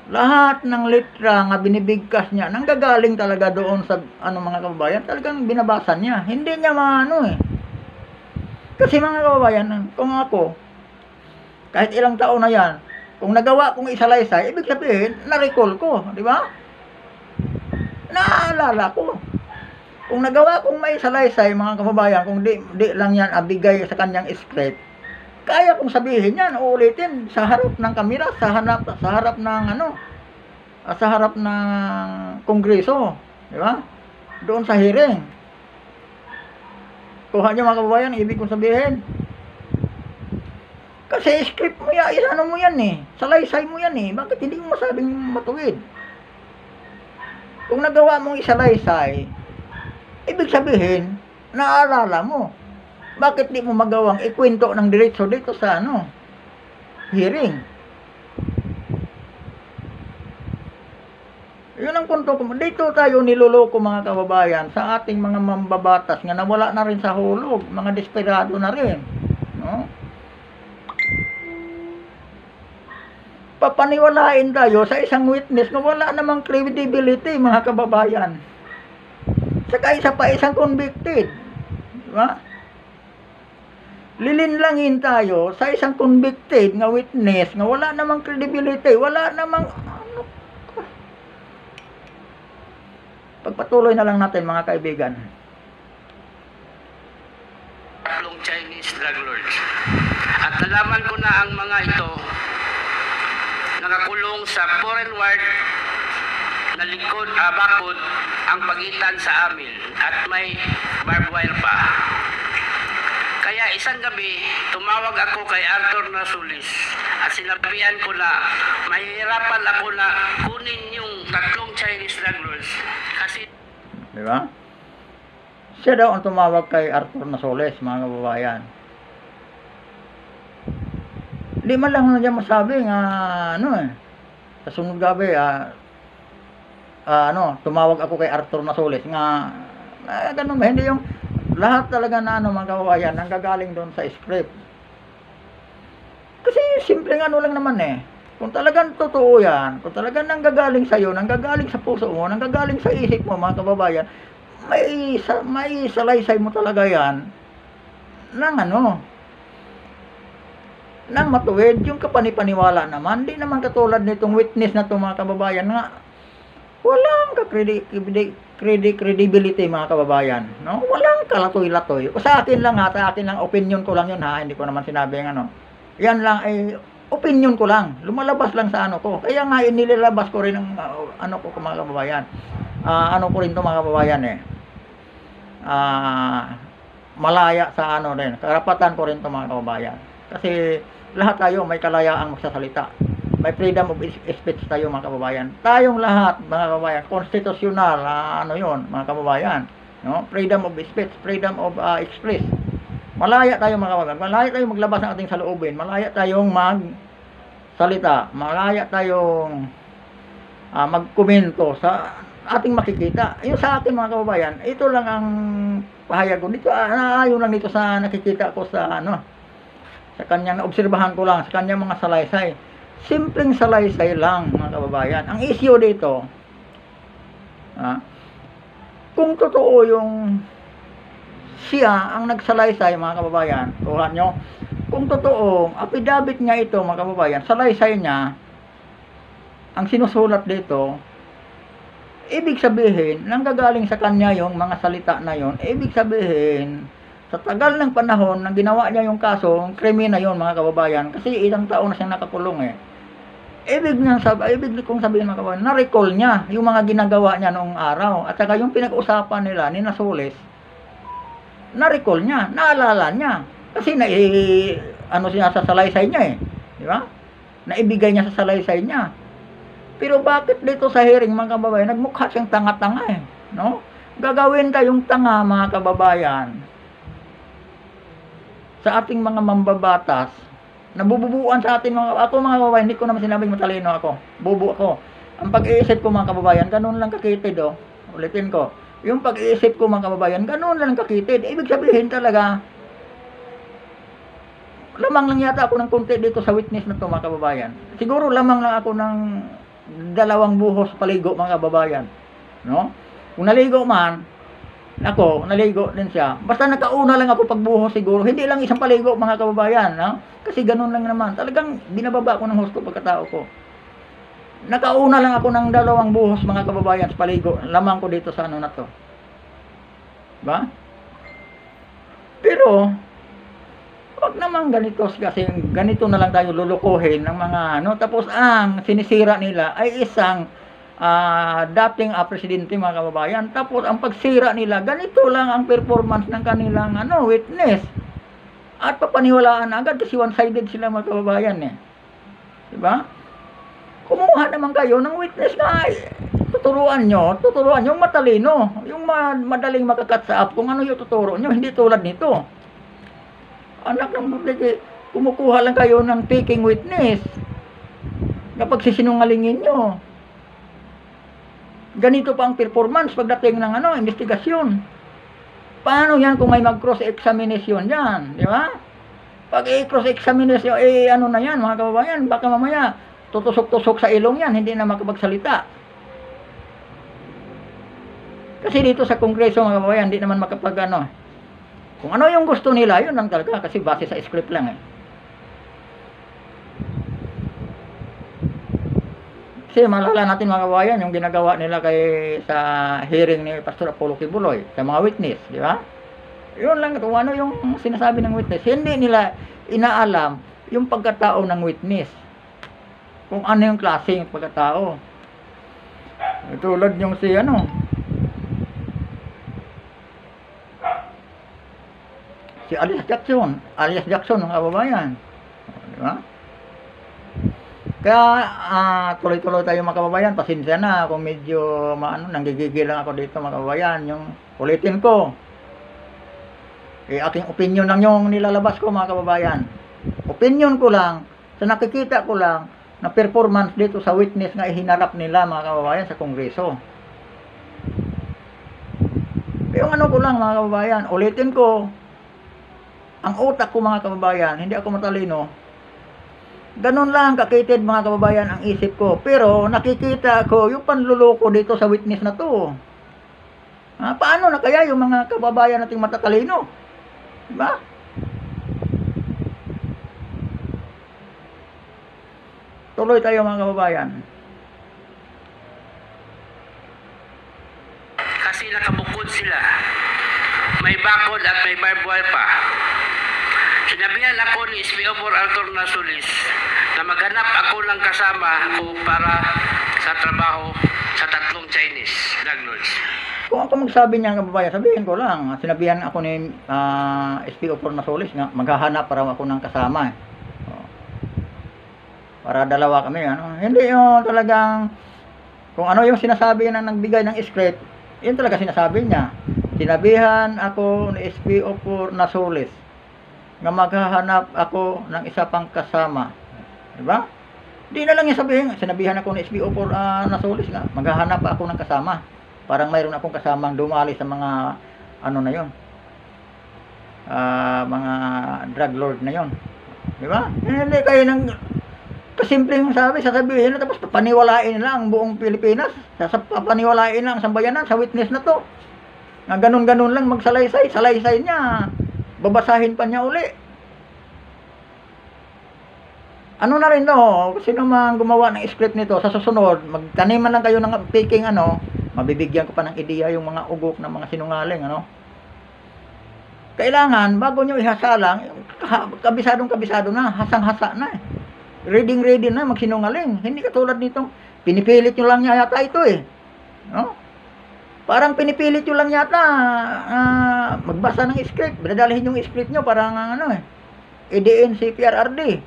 A: lahat ng litra nga binibigkas niya, nanggagaling talaga doon sa ano mga kababayan, talagang binabasa niya. Hindi niya maano eh. Kasi mga kababayan, kung ako, kahit ilang taon na yan, kung nagawa kong isalaysay, ibig sabihin, na-recall ko, di ba? Naalala ko. Kung nagawa kong may salaysay, mga kababayan, kung di lang yan abigay sa kanyang script, kaya kong sabihin yan, uulitin sa harap ng kamera, sa harap ng ano, sa harap ng kongreso, di ba? Doon sa hearing. Kuha niyo mga kababayan, ibig kong sabihin. Kasi script mo yan, ano mo yan eh, salaysay mo yan eh, bakit hindi mo masabing matuwid? Kung nagawa mong isalaysay, ibig sabihin, naalala mo. Bakit di mo magawang ikwento ng diretso dito sa ano, hearing? Yun ang punto ko. Dito tayo niloloko mga kababayan sa ating mga mambabatas nga nawala na rin sa hulog, mga desperado na rin. No? Papaniwalain tayo sa isang witness na wala namang credibility mga kababayan. Saka isa pa isang convicted. Diba? Lilinlangin tayo sa isang convicted nga witness nga wala namang credibility, wala namang ano. Pagpatuloy na lang natin mga kaibigan.
B: Tatlong Chinese drug lords. At nalaman ko na ang mga ito nakakulong sa foreign ward na likod, bakod ang pagitan sa amin at may barbed wire pa. Kaya isang gabi, tumawag ako kay Arthur Nasulis at sinabihan ko na mahihirapan ako na kunin yung tatlong Chinese drug lords kasi...
A: Di ba? Siya daw ang tumawag kay Arthur Nasulis, mga kababayan. Hindi man lang na niya masabi nga ano eh. Sa sunod gabi, tumawag ako kay Arthur Nasulis nga ganun ba, hindi yung lahat talaga na ano mga kababayan nanggagaling doon sa script. Kasi simpleng ano lang naman eh. Kung talagang totoo yan, kung talagang nanggagaling sa iyo, nanggagaling sa puso mo, nanggagaling sa isip mo mga kababayan, may salaysay mo talaga yan ng ano, nang matuwid. Yung kapanipaniwala naman, di naman katulad nitong witness na to mga kababayan nga walang credibility mga kababayan, no? Walang kalatoy-latoy. O sa akin lang opinion ko lang yun ha, hindi ko naman sinabi ng ano. Yan lang ay opinion ko lang. Lumalabas lang sa ano ko. Kaya nga inilalabas ko rin ang ano ko mga kababayan. Ano ko rin to mga kababayan eh. Malaya sa ano rin. Karapatan ko rin to mga kababayan. Kasi lahat tayo may kalayaang magsasalita. May freedom of speech tayo mga kababayan. Tayong lahat mga kababayan, konstitusyonal, ano yun mga kababayan. No? Freedom of speech, freedom of express. Malaya tayo mga kababayan. Malaya tayong maglabas ng ating saloobin. Malaya tayong magsalita. Malaya tayong magkomento sa ating makikita. Yung sa atin mga kababayan, ito lang ang pahayag ko. Dito, naayon lang dito sa nakikita ko sa ano, sa kanyang naobserbahan ko lang, sa kanyang mga salaysay. Simpleng salaysay lang mga kababayan. Ang issue dito, kung totoo yung siya ang nagsalaysay mga kababayan, tuhan nyo, kung totoo, affidavit niya ito mga kababayan, salaysay niya, ang sinusulat dito, ibig sabihin, nanggagaling sa kanya yung mga salita na yon, ibig sabihin, sa tagal ng panahon nang ginawa niya yung kaso, ang krimen na yon mga kababayan, kasi ilang taon na siyang nakakulong eh. Ibig kong sabihin mga kababayan, na-recall niya yung mga ginagawa niya noong araw. At saka yung pinag-usapan nila ni Nasulis, na-recall niya, naalala niya. Kasi ano siya sa salaysay niya eh. Di ba? Naibigay niya sa salaysay niya. Pero bakit dito sa hearing mga kababayan, nagmukha siyang tanga-tanga eh. No? Gagawin tayong tanga mga kababayan sa ating mga mambabatas, nabububuan sa atin ako mga kababayan, hindi ko naman sinabing matalino ako. Bubu ako. Ang pag-iisip ko mga kababayan, ganun lang kakitid oh. Ulitin ko. Yung pag-iisip ko mga kababayan, ganun lang kakitid. Ibig sabihin talaga, lamang lang yata ako ng konti dito sa witness na to mga kababayan. Siguro lamang lang ako ng 2 buhos paligo mga kababayan. No? Kung naligo man, ako, naligo din siya. Basta nakauna lang ako pagbuhos siguro. Hindi lang isang paligo mga kababayan. No? Kasi ganun lang naman. Talagang binababa ko ng husto pagkatao ko. Nakauna lang ako ng 2 buhos mga kababayan sa paligo. Lamang ko dito sa ano na to. Ba? Pero, wag naman ganito kasi ganito na lang tayo lulukuhin ng mga ano. Tapos ang sinisira nila ay isang dating presidente mga kababayan. Tapos ang pagsira nila, ganito lang ang performance ng kanilang witness. At papaniwalaan agad kasi one-sided sila mga kababayan eh. Diba? Kumuha naman kayo ng witness na tuturuan nyo matalino, yung madaling makakat sa up kung ano yung tuturo nyo, hindi tulad nito. Anak ng butliki, kumukuha lang kayo ng taking witness kapag sisinungalingin nyo. Ganito pa ang performance pagdating ng investigasyon. Paano yan kung may mag-cross-examination yan, di ba? Pag i-cross-examination, ano na yan mga kababayan, baka mamaya tutusok-tusok sa ilong yan, hindi na makapagsalita. Kasi dito sa Kongreso mga kababayan, hindi naman makapag kung ano yung gusto nila, yun lang talaga, kasi base sa script lang eh. Kasi malala natin mga kababayan, yung ginagawa nila sa hearing ni Pastor Apollo Kibuloy, sa mga witness, di ba? Yun lang, kung ano yung sinasabi ng witness, hindi nila inaalam yung pagkatao ng witness. Kung ano yung klase yung pagkatao. Tulad yung si alias Jackson ng kababayan. Di ba? Kaya tuloy-tuloy tayo mga kababayan. Pasensya na kung medyo nanggigigil lang ako dito mga kababayan. Yung ulitin ko, aking opinion lang yung nilalabas ko mga kababayan. Opinion ko lang, sa nakikita ko lang na performance dito sa witness nga ihinarap nila mga kababayan sa Kongreso. Yung ko lang mga kababayan, ulitin ko, ang utak ko mga kababayan, hindi ako matalino. Ganun lang kakitid mga kababayan ang isip ko. Pero nakikita ko yung panluloko dito sa witness na to. Paano na kaya yung mga kababayan nating matatalino? Diba? Tuloy tayo mga kababayan.
B: Kasi nakabukod sila. May bakod at may barbed wire pa. Sinabihan ako ni SPO4 Arthur Nasulis na maghanap ako ng kasama ko para sa trabaho sa 3 Chinese drug lords.
A: Kung ako magsabi niya kababayan, sabihin ko lang, sinabihan ako ni SPO4 Nasulis nga maghahanap para ako ng kasama. Para dalawa kami, Hindi yung talagang, kung ano yung sinasabi na nagbigay ng script, yun talaga sinasabi niya. Sinabihan ako ni SPO4 Nasulis na maghahanap ako ng isa pang kasama. Diba? Di na lang yung sabihin, sinabihan ako ni SPO4 Nasulis nga, maghahanap ako ng kasama. Parang mayroon akong kasamang dumali sa mga, na yun, mga drug lord na yun. Diba? Hindi kayo nang, kasimpleng sasabihin na tapos papaniwalain nila ang buong Pilipinas. Papaniwalain lang ang sambayanan sa witness na to. Na ganun-ganun lang magsalaysay, salaysay niya. Babasahin pa niya uli. Ano na rin to, sino man gumawa ng script nito, sa susunod, magtaniman lang kayo ng taking mabibigyan ko pa ng ideya yung mga ugok ng mga sinungaling, Kailangan, bago nyo ihasa lang, kabisado na, hasang-hasa na ready na magsinungaling. Hindi katulad nitong pinipilit nyo lang yata ito Parang pinipilit nyo lang yata magbasa ng script. Dadalhin yung script nyo parang EDN CPRRD.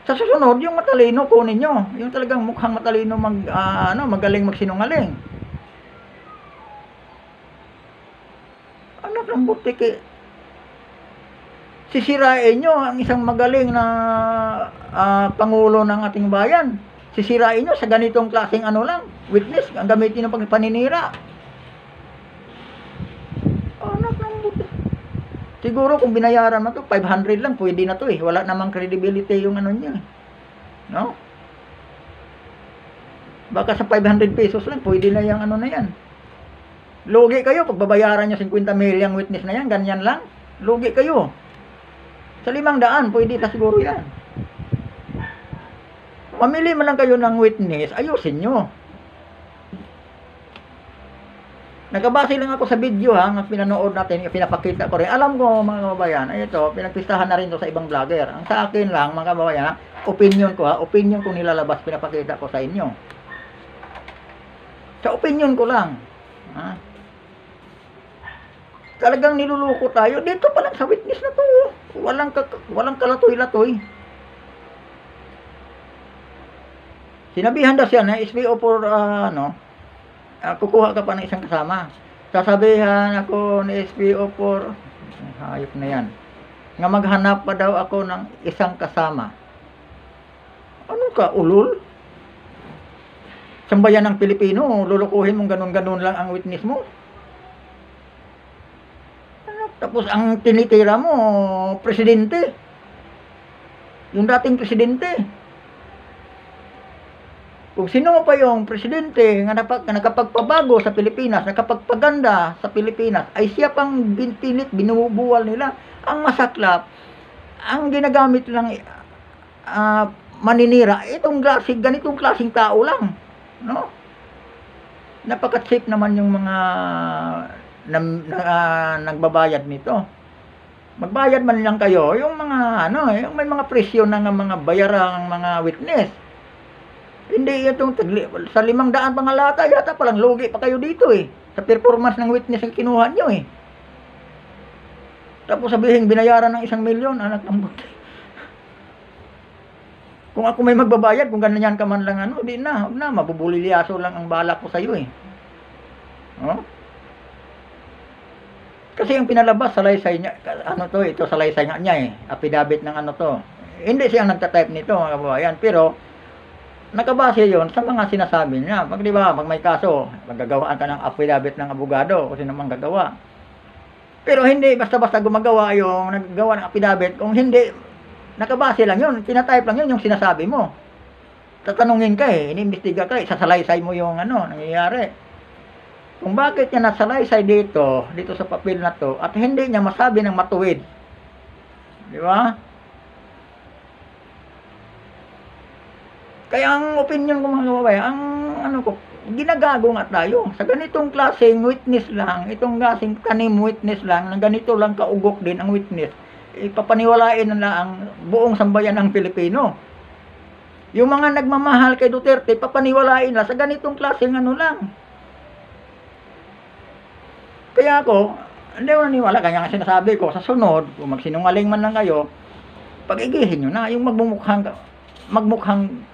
A: Sa susunod, yung matalino kunin nyo. Yung talagang mukhang matalino magaling magsinungaling. Anak ng butiki. Sisirain nyo ang isang magaling na pangulo ng ating bayan. Sisirain nyo sa ganitong klaseng ano lang, witness, ang gamitin ng paninira. Anak ng buta. Siguro kung binayaran mo to, 500 lang, pwede na to eh. Wala namang credibility yung ano niya. No? Baka sa 500 pesos lang, pwede na yung ano na yan. Lugi kayo, pag babayaran nyo 50 million witness na yan, ganyan lang. Lugi kayo. Sa 500, pwede na siguro yan. Mamili mo lang kayo ng witness, ayusin nyo. Nagkabase lang ako sa video ha, ang pinanood natin, pinapakita ko rin. Alam ko mga kababayan, ay ito, pinagpistahan na rin to sa ibang vlogger. Ang sa akin lang mga kababayan, opinion ko ha, opinion ko nilalabas, pinapakita ko sa inyo. Sa opinion ko lang. Ha? Talagang niluluko tayo. Dito pa lang sa witness na to. Walang kalatoy-latoy. Sinabihan daw siya na SPO for kukuha ka pa ng isang kasama. Sasabihan ako ni SPO for hayop na yan. Nga maghanap pa daw ako ng isang kasama. Ano ka, ulol? Sambayan ng Pilipino, lulukuhin mong ganun-ganun lang ang witness mo. Tapos ang tinitira mo, presidente. Yung dating presidente. Kung sino pa yung presidente na nakapagpabago sa Pilipinas, nakapagpaganda sa Pilipinas, ay siya pang binpilit, binubuwal nila. Ang masaklap, ang ginagamit lang maninira, itong ganitong klaseng tao lang. No? Napaka-cheap naman yung mga nagbabayad nito. Magbayad man lang kayo yung mga yung may mga presyo ng mga bayarang mga witness. Hindi itong sa 500 pangalata yata palang lugi pa kayo dito eh. Sa performance ng witness ang kinuha nyo eh. Tapos sabihin binayaran ng 1 milyon, anak ng buti. Kung ako may magbabayad, kung ganyan ka man lang di na, mabubulilyaso lang ang bala ko sa iyo eh. Oh? Kasi yung pinalabas salaysay niya, ito salaysay nga niya eh, affidavit ng to. Hindi siya nagta-type nito mga kababayan, pero nakabase yon sa mga sinasabi niya. Pag di ba, pag may kaso, maggagawaan ka ng affidavit ng abogado, kasi naman gagawa. Pero hindi basta-basta gumagawa yung naggawa ng affidavit, kung hindi nakabase lang yun, tinatype lang yun yung sinasabi mo. Tatanungin ka eh, iniimbestiga ka eh, sasalaysay mo yung nangyayari. Kung bakit niya nasalaysay dito sa papel na to, at hindi niya masabi ng matuwid. Di ba? Kaya ang opinion ko mga kababayan, ginagago nga tayo. Sa ganitong klaseng witness lang, itong klaseng tanim witness lang, na ganito lang kaugok din ang witness, ipapaniwalain na ang buong sambayan ng Pilipino. Yung mga nagmamahal kay Duterte, papaniwalain na sa ganitong klaseng lang. Kaya ako, hindi ako naniwala. Kaya nga sinasabi ko, sa sunod, kung magsinungaling man lang kayo, pag-igihin nyo na, yung magmukhang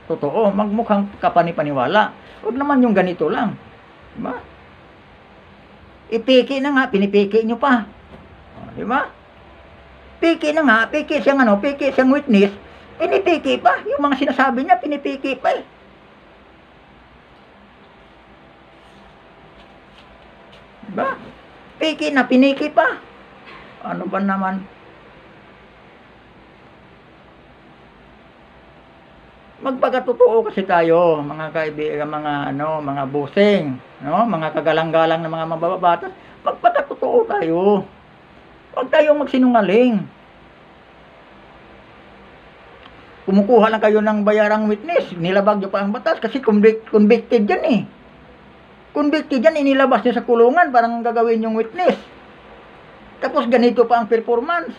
A: totoo, magmukhang kapanipaniwala. Huwag naman yung ganito lang. Diba? Ipiki na nga, pinipiki nyo pa. Diba? Piki na nga, piki siyang witness, pinipiki pa. Yung mga sinasabi niya, pinipiki pa eh. Diba? Piki na, piniki pa. Ano ba naman? Magpakatotoo kasi tayo, mga kaibigan, mga busing, mga kagalang-galang na mga mababatas. Magpakatotoo tayo. Huwag tayong magsinungaling. Kumukuha lang kayo ng bayarang witness, nilabag nyo pa ang batas kasi convicted yan eh. Convicted yan, inilabas nyo sa kulungan, parang gagawin yung witness. Tapos ganito pa ang performance.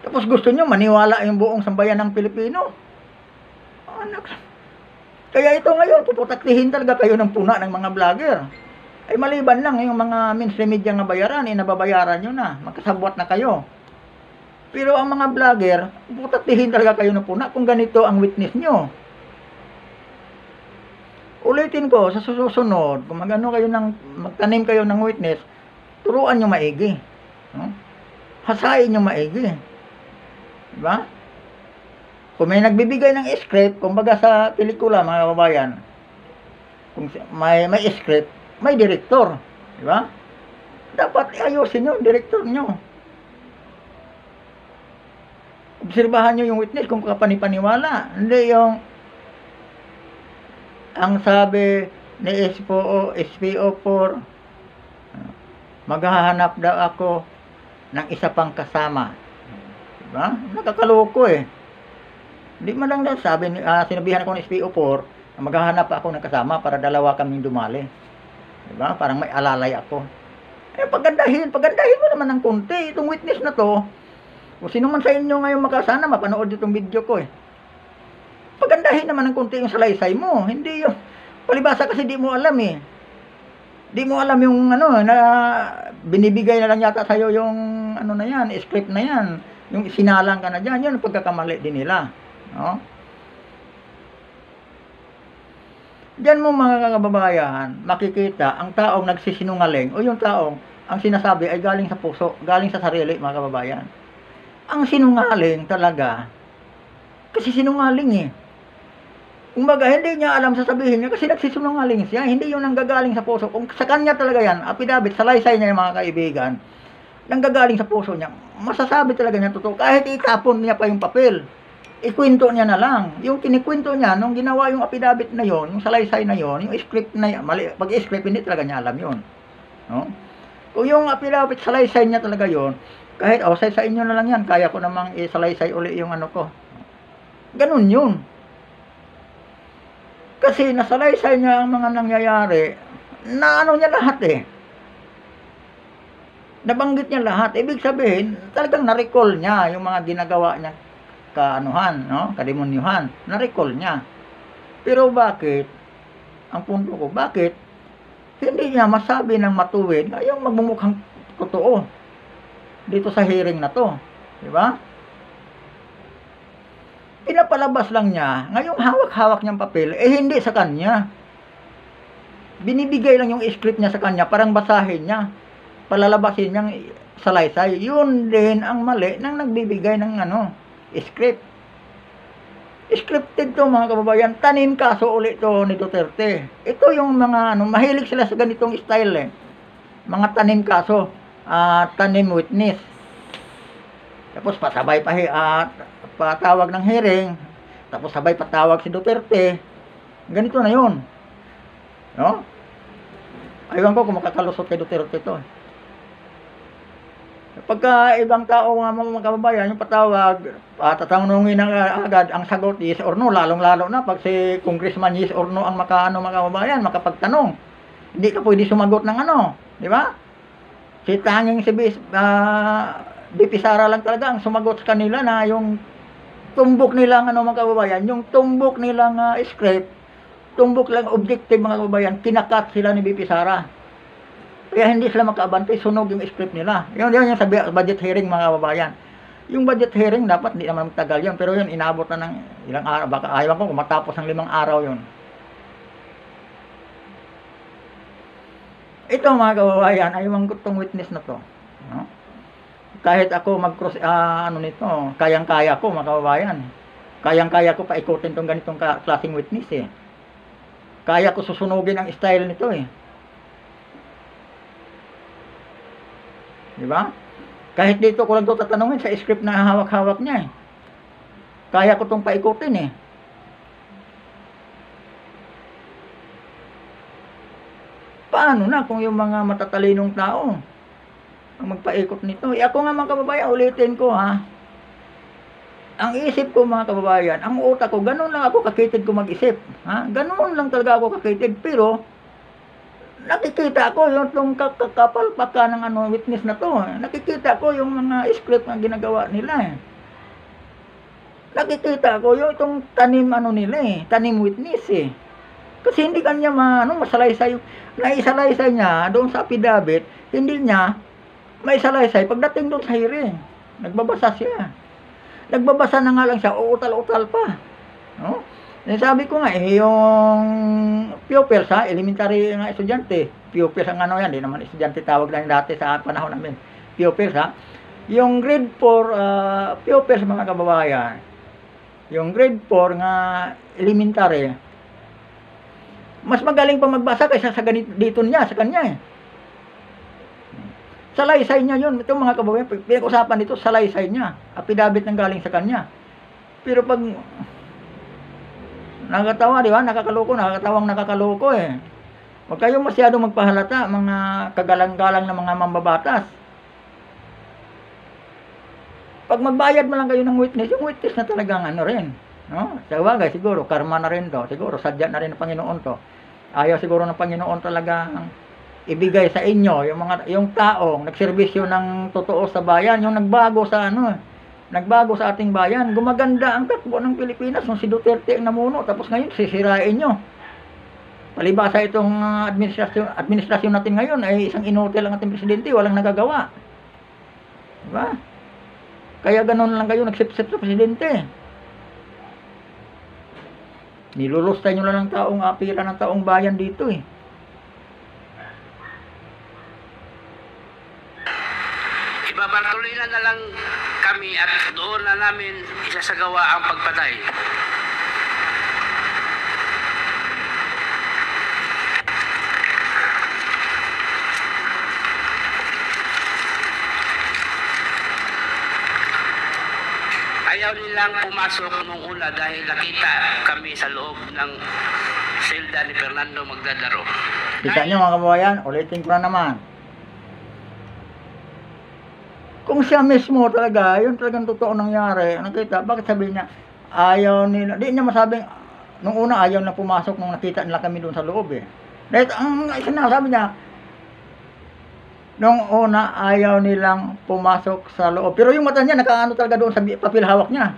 A: Tapos gusto nyo maniwala yung buong sambayan ng Pilipino. Anak. Kaya ito ngayon, puputaktihin talaga kayo ng puna ng mga vlogger. Ay maliban lang yung mga mainstream media nga bayaran, nababayaran nyo na, makasabwat na kayo. Pero ang mga vlogger, puputaktihin talaga kayo ng puna kung ganito ang witness nyo. Ulitin ko, sa susunod, kung magtanim kayo ng witness, turuan nyo maigi. Hasain nyo maigi. Diba? Kung may nagbibigay ng script, kumbaga sa pelikula, mga kababayan, kung may script, may director. Diba? Dapat ayusin yung director nyo. Obserbahan nyo yung witness kung kapanipaniwala. Hindi yung ang sabi ni SPO4, maghahanap daw ako ng isa pang kasama. Diba? Nakakaloko eh. Hindi man lang daw sabi, sinabihan ako ng SPO4 na maghahanap ako ng kasama para dalawa kaming dumali. Diba? Parang may alalay ako. Eh, pagandahin mo naman ng konti. Itong witness na to, kung sino man sa inyo ngayon makasana, mapanood itong video ko eh. Pagandahin naman ng konti yung salaysay mo. Hindi yung, palibasa kasi di mo alam eh. Di mo alam yung ano, na binibigay na lang yata sa'yo yung ano na yan, script na yan. Yung sinalang ka na dyan, yun ang pagkakamali din nila. No? Diyan mo mga kababayan, makikita ang taong nagsisinungaling o yung taong ang sinasabi ay galing sa puso, galing sa sarili mga kababayan. Ang sinungaling talaga, kasi sinungaling eh. Kumbaga, hindi niya alam sasabihin niya kasi nagsisinungaling siya, hindi yung nanggagaling sa puso. Kung sa kanya talaga yan, apidabit, salaysay niya yung mga kaibigan, nanggagaling sa puso niya, masasabi talaga niya totoo, kahit itapon niya pa yung papel. Ikwento niya na lang. Yung kinikwento niya, nung ginawa yung apidabit na yon, yung salaysay na yon, yung script na yan, mali, pag script hindi talaga niya alam yon. No? Kung yung apidabit, salaysay niya talaga yon, kahit, sa inyo na lang yan, kaya ko namang isalaysay uli yung ano ko. Ganun yun. Kasi nasalaysay niya ang mga nangyayari, na ano niya lahat eh. Nabanggit niya lahat. Ibig sabihin, talagang na-recall niya yung mga ginagawa niya kaanuhan, no? Kademonyuhan. Na-recall niya. Pero bakit? Ang punto ko, bakit? Hindi niya masabi ng matuwid na yung magmumukhang totoo dito sa hearing na to. Di ba? Pinapalabas lang niya, ngayong hawak-hawak niyang papel, hindi sa kanya. Binibigay lang yung script niya sa kanya, parang basahin niya. Palalabasin niyang salaysay. Yun din ang mali ng nagbibigay ng script. Scripted to mga kababayan, tanim kaso ulit to ni Duterte. Ito yung mga mahilig sila sa ganitong style eh. Mga tanim kaso, tanim witness. Tapos pasabay patawag ng hearing, tapos sabay patawag si Duterte. Ganito na yun. No? Aywan ko kung makakalusot kay Duterte to. Pagka ibang tao nga mga kababayan, yung patawag, tatanungin na agad, ang sagot yes or no, lalong-lalo na pag si Congressman yes or no ang mga kababayan, makapagtanong. Hindi ka pwede sumagot ng di ba? Si tanging si BP Sara lang talaga ang sumagot sa kanila na yung tumbok nilang mga kababayan, yung tumbok nilang script, tumbok lang objective mga kababayan, kinakat sila ni BP Sara. Kaya hindi sila makaabante, sunog yung script nila. Yun yung sa budget hearing mga kababayan. Yung budget hearing dapat hindi naman matagal yun, pero yun inabot na ng ilang araw, baka ayaw ko kung matapos ng 5 araw yun. Ito mga kababayan, ayaw ko itong witness na to. No? Kahit ako mag-cross, nito, kayang-kaya ko mga kababayan. Kayang-kaya ko paikutin itong ganitong klaseng witness eh. Kaya ko susunugin ang style nito eh. Diba? Kahit dito ko lang ito tatanungin sa script na hawak-hawak niya eh. Kaya ko itong paikutin eh. Paano na kung yung mga matatalinong tao ang magpaikot nito? Ako nga mga kababayan, ulitin ko ha. Ang isip ko mga kababayan, ang utak ko, ganun lang ako kakitid ko mag-isip. Ha? Ganun lang talaga ako kakitid. Pero, nakikita ko yung itong kakapalpaka ng witness na to. Nakikita ko yung mga script na ginagawa nila eh. Nakikita ko yung itong tanim nila eh. Tanim witness eh. Kasi hindi kanya masalaysay. Naisalaysay niya doon sa affidavit, hindi niya maisalaysay pagdating doon sa hearing. Nagbabasa siya. Nagbabasa na nga lang siya, uutal-utal pa. No? Sabi ko nga yung pupils elementary nga estudyante. Pupils ang yan, di naman estudyante tawag lang dati sa panahon namin. Pupils Yung grade 4 pupils mga kababayan, yung grade 4 nga elementary, mas magaling pa magbasa kaysa sa dito niya, sa kanya eh. Salaysay niya yun. Ito mga kababayan, pinag-usapan dito, salaysay niya. Apidabit ng galing sa kanya. Pero pag nakakatawa, di ba? Nakakaloko eh. Huwag kayong masyadong magpahalata, mga kagalang-galang na mga mambabatas. Pag magbayad mo lang kayo ng witness, yung witness na talagang ano rin. No? Sa bagay, siguro, karma na rin to. Siguro, sadya na rin ng Panginoon to. Ayaw siguro ng Panginoon talaga ibigay sa inyo yung taong nagserbisyo ng totoo sa bayan, yung nagbago sa ating bayan. Gumaganda ang takbo ng Pilipinas nung si Duterte ang namuno, tapos ngayon sisirain nyo. Palibasa itong administrasyon natin ngayon ay isang inutil ang ating presidente, walang nagagawa. Diba? Kaya ganoon lang kayo nagsip-sip sa presidente. Nilulustay nyo lang ng taong apira ng taong bayan dito eh.
B: Ibabartuloy na lang kami at doon na namin isasagawa ang pagpatay. Ayaw nilang pumasok nung una dahil nakita kami sa loob ng selda ni Fernando Magdadaro.
A: Kita nyo mga kababayan, ulitin ko na naman. Kung siya mismo talaga, yun talagang totoo nangyari, nakita, bakit sabihin niya, ayaw nila, di niya masabing, nung una ayaw na pumasok nung nakita nila kami doon sa loob eh. Dahil ang sinasabi niya, nung una ayaw nilang pumasok sa loob. Pero yung mata niya, nakaano talaga doon sa papel hawak niya.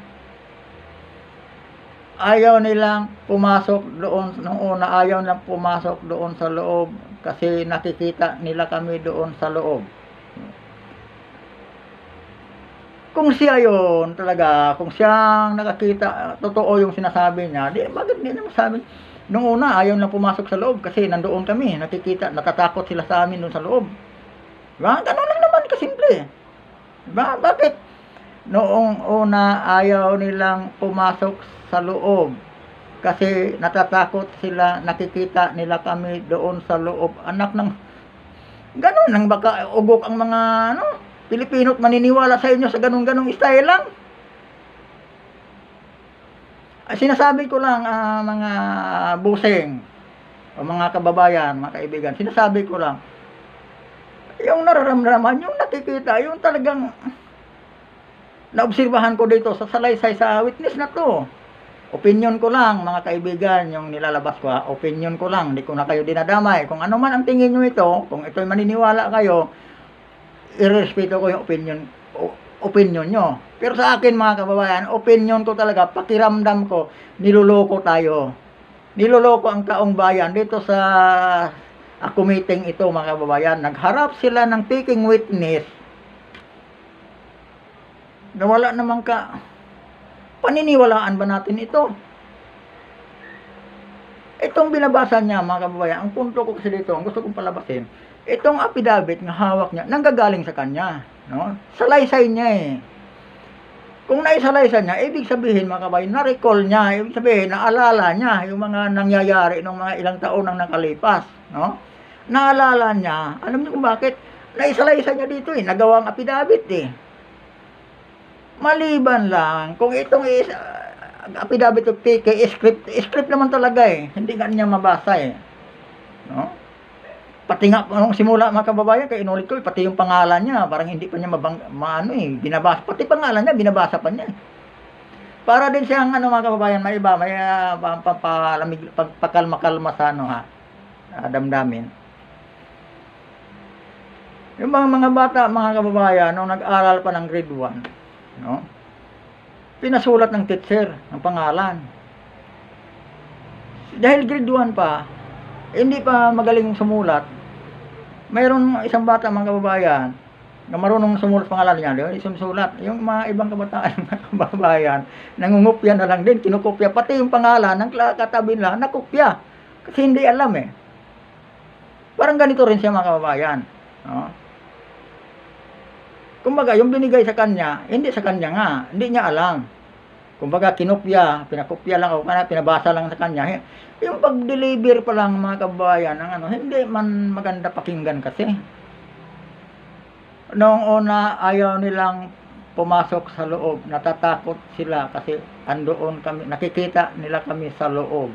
A: Ayaw nilang pumasok doon, nung una ayaw nilang pumasok doon sa loob kasi nakikita nila kami doon sa loob. Kung siya yun talaga, kung siyang nakakita, totoo yung sinasabi niya, di, bakit hindi naman sabi? Nung una, ayaw na pumasok sa loob kasi nandoon kami, nakikita, natatakot sila sa amin doon sa loob. Diba? Ganun lang naman kasimple. Diba? Bakit? Noong una, ayaw nilang pumasok sa loob kasi natatakot sila, nakikita nila kami doon sa loob. Anak ng, ganun lang baka ugok ang mga, Pilipino't maniniwala sa inyo sa ganun-ganung style lang. Sinasabi ko lang mga busing o mga kababayan, mga kaibigan, sinasabi ko lang yung nararamdaman, yung nakikita, yung talagang naobserbahan ko dito sa salaysay sa witness na to. Opinion ko lang mga kaibigan, yung nilalabas ko opinion ko lang, hindi ko na kayo dinadamay. Kung ano man ang tingin nyo ito, kung ito'y maniniwala kayo, irespeto ko yung opinion nyo. Pero sa akin mga kababayan, opinion ko talaga, pakiramdam ko, niloloko tayo. Niloloko ang taong bayan dito sa meeting ito mga kababayan. Nagharap sila ng taking witness. Nawala naman ka. Paniniwalaan ba natin ito? Itong binabasa niya mga kababayan, ang punto ko kasi dito, ang gusto kong palabasin, itong affidavit nga hawak niya, nanggagaling sa kanya. No? Salaysay niya eh. Kung naisalaysay niya, ibig sabihin mga kabayan, na-recall niya, ibig sabihin, naalala niya yung mga nangyayari ng mga ilang taon nang nakalipas. No? Naalala niya, alam niyo kung bakit? Naisalaysay niya dito eh, nagawang affidavit eh. Maliban lang, kung itong affidavit of PK, script naman talaga eh, hindi nga niya mabasa eh. No? Pati nga, nung simula mga kababayan, kaya inulit ko, pati yung pangalan niya, parang hindi pa niya binabasa. Pati pangalan niya, binabasa pa niya. Para din siyang, mga kababayan, may iba, may pakalma-kalma sa, damdamin. Yung mga bata, mga kababayan, nung nag-aral pa ng grade 1, no? Pinasulat ng teacher, ng pangalan. Dahil grade 1 pa, hindi pa magaling sumulat. Mayroon isang bata mga kababayan na marunong sumulat pangalan niya, sumulat. Yung mga ibang kabataan mga kababayan, nangungupya na lang din, kinukopya pati yung pangalan ng katabi nila, nakopya. Kasi hindi alam eh. Parang ganito rin siya mga kababayan, no? Kumbaga, yung binigay sa kanya, hindi sa kanya nga, hindi niya alam. Kumbaga, kinopya, pinakopya lang o pinabasa lang sa kanya. Yung pag-deliver pa lang mga kabayan, ang ano, hindi man maganda pakinggan kasi. Noong una, ayaw nilang pumasok sa loob. Natatakot sila kasi andoon kami, nakikita nila kami sa loob.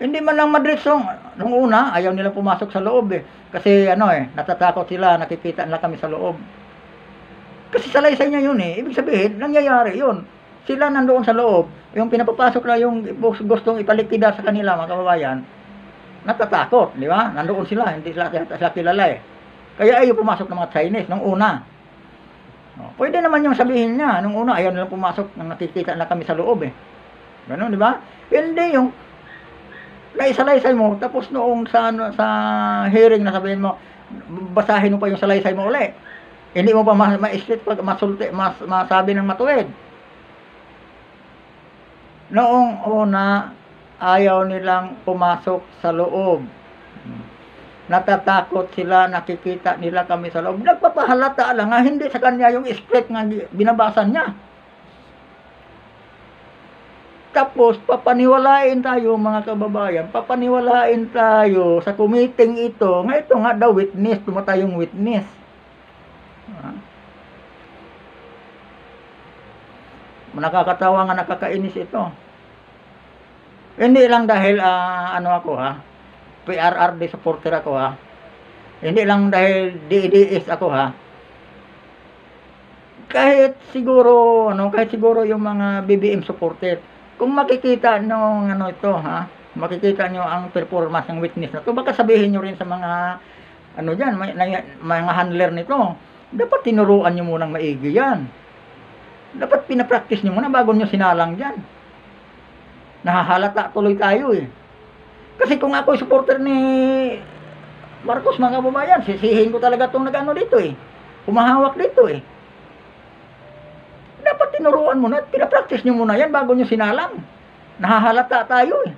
A: Hindi man lang madresong. Noong una, ayaw nila pumasok sa loob eh. Kasi natatakot sila, nakikita nila kami sa loob. Kasi salaysay niya yun eh. Ibig sabihin, nangyayari yun. Sila nandoon sa loob. Yung pinapapasok na yung gustong ipalikida sa kanila, mga kababayan, natatakot, di ba? Nandoon sila, hindi sila kilala eh. Kaya ayaw pumasok ng mga Chinese nung una. Pwede naman yung sabihin niya, nung una ayaw nilang pumasok nang nakikita na kami sa loob eh. Ganun, di ba? Hindi yung naisalaysay mo, tapos noong sa hearing na sabihin mo, basahin mo pa yung salaysay mo uli. Hindi mo pa ma-straight pag masabi ng matuwid. Noong una, ayaw nilang pumasok sa loob. Natatakot sila, nakikita nila kami sa loob. Nagpapahalata lang nga, hindi sa kanya yung script nga binabasa niya. Tapos, papaniwalain tayo mga kababayan, papaniwalain tayo sa committee ito, nga ito nga daw witness, tumatayong witness. Nakakatawa nga, nakakainis ito. Hindi lang dahil ako PRRD supporter ako Hindi lang dahil DDS ako Kahit siguro yung mga BBM supporter. Kung makikita nyo makikita nyo ang performance ng witness na to, baka sabihin nyo rin sa mga mga handler nito, dapat tinuruan nyo munang maigi yan. Dapat pinapractice nyo muna bago nyo sinalang dyan. Nahahalata tuloy tayo eh. Kasi kung ako supporter ni Marcos, mga kababayan, sisihin ko talaga itong dito eh. Humahawak dito eh. Dapat tinuruan muna at pinapractice nyo muna yan bago nyo sinalang. Nahahalata tayo eh.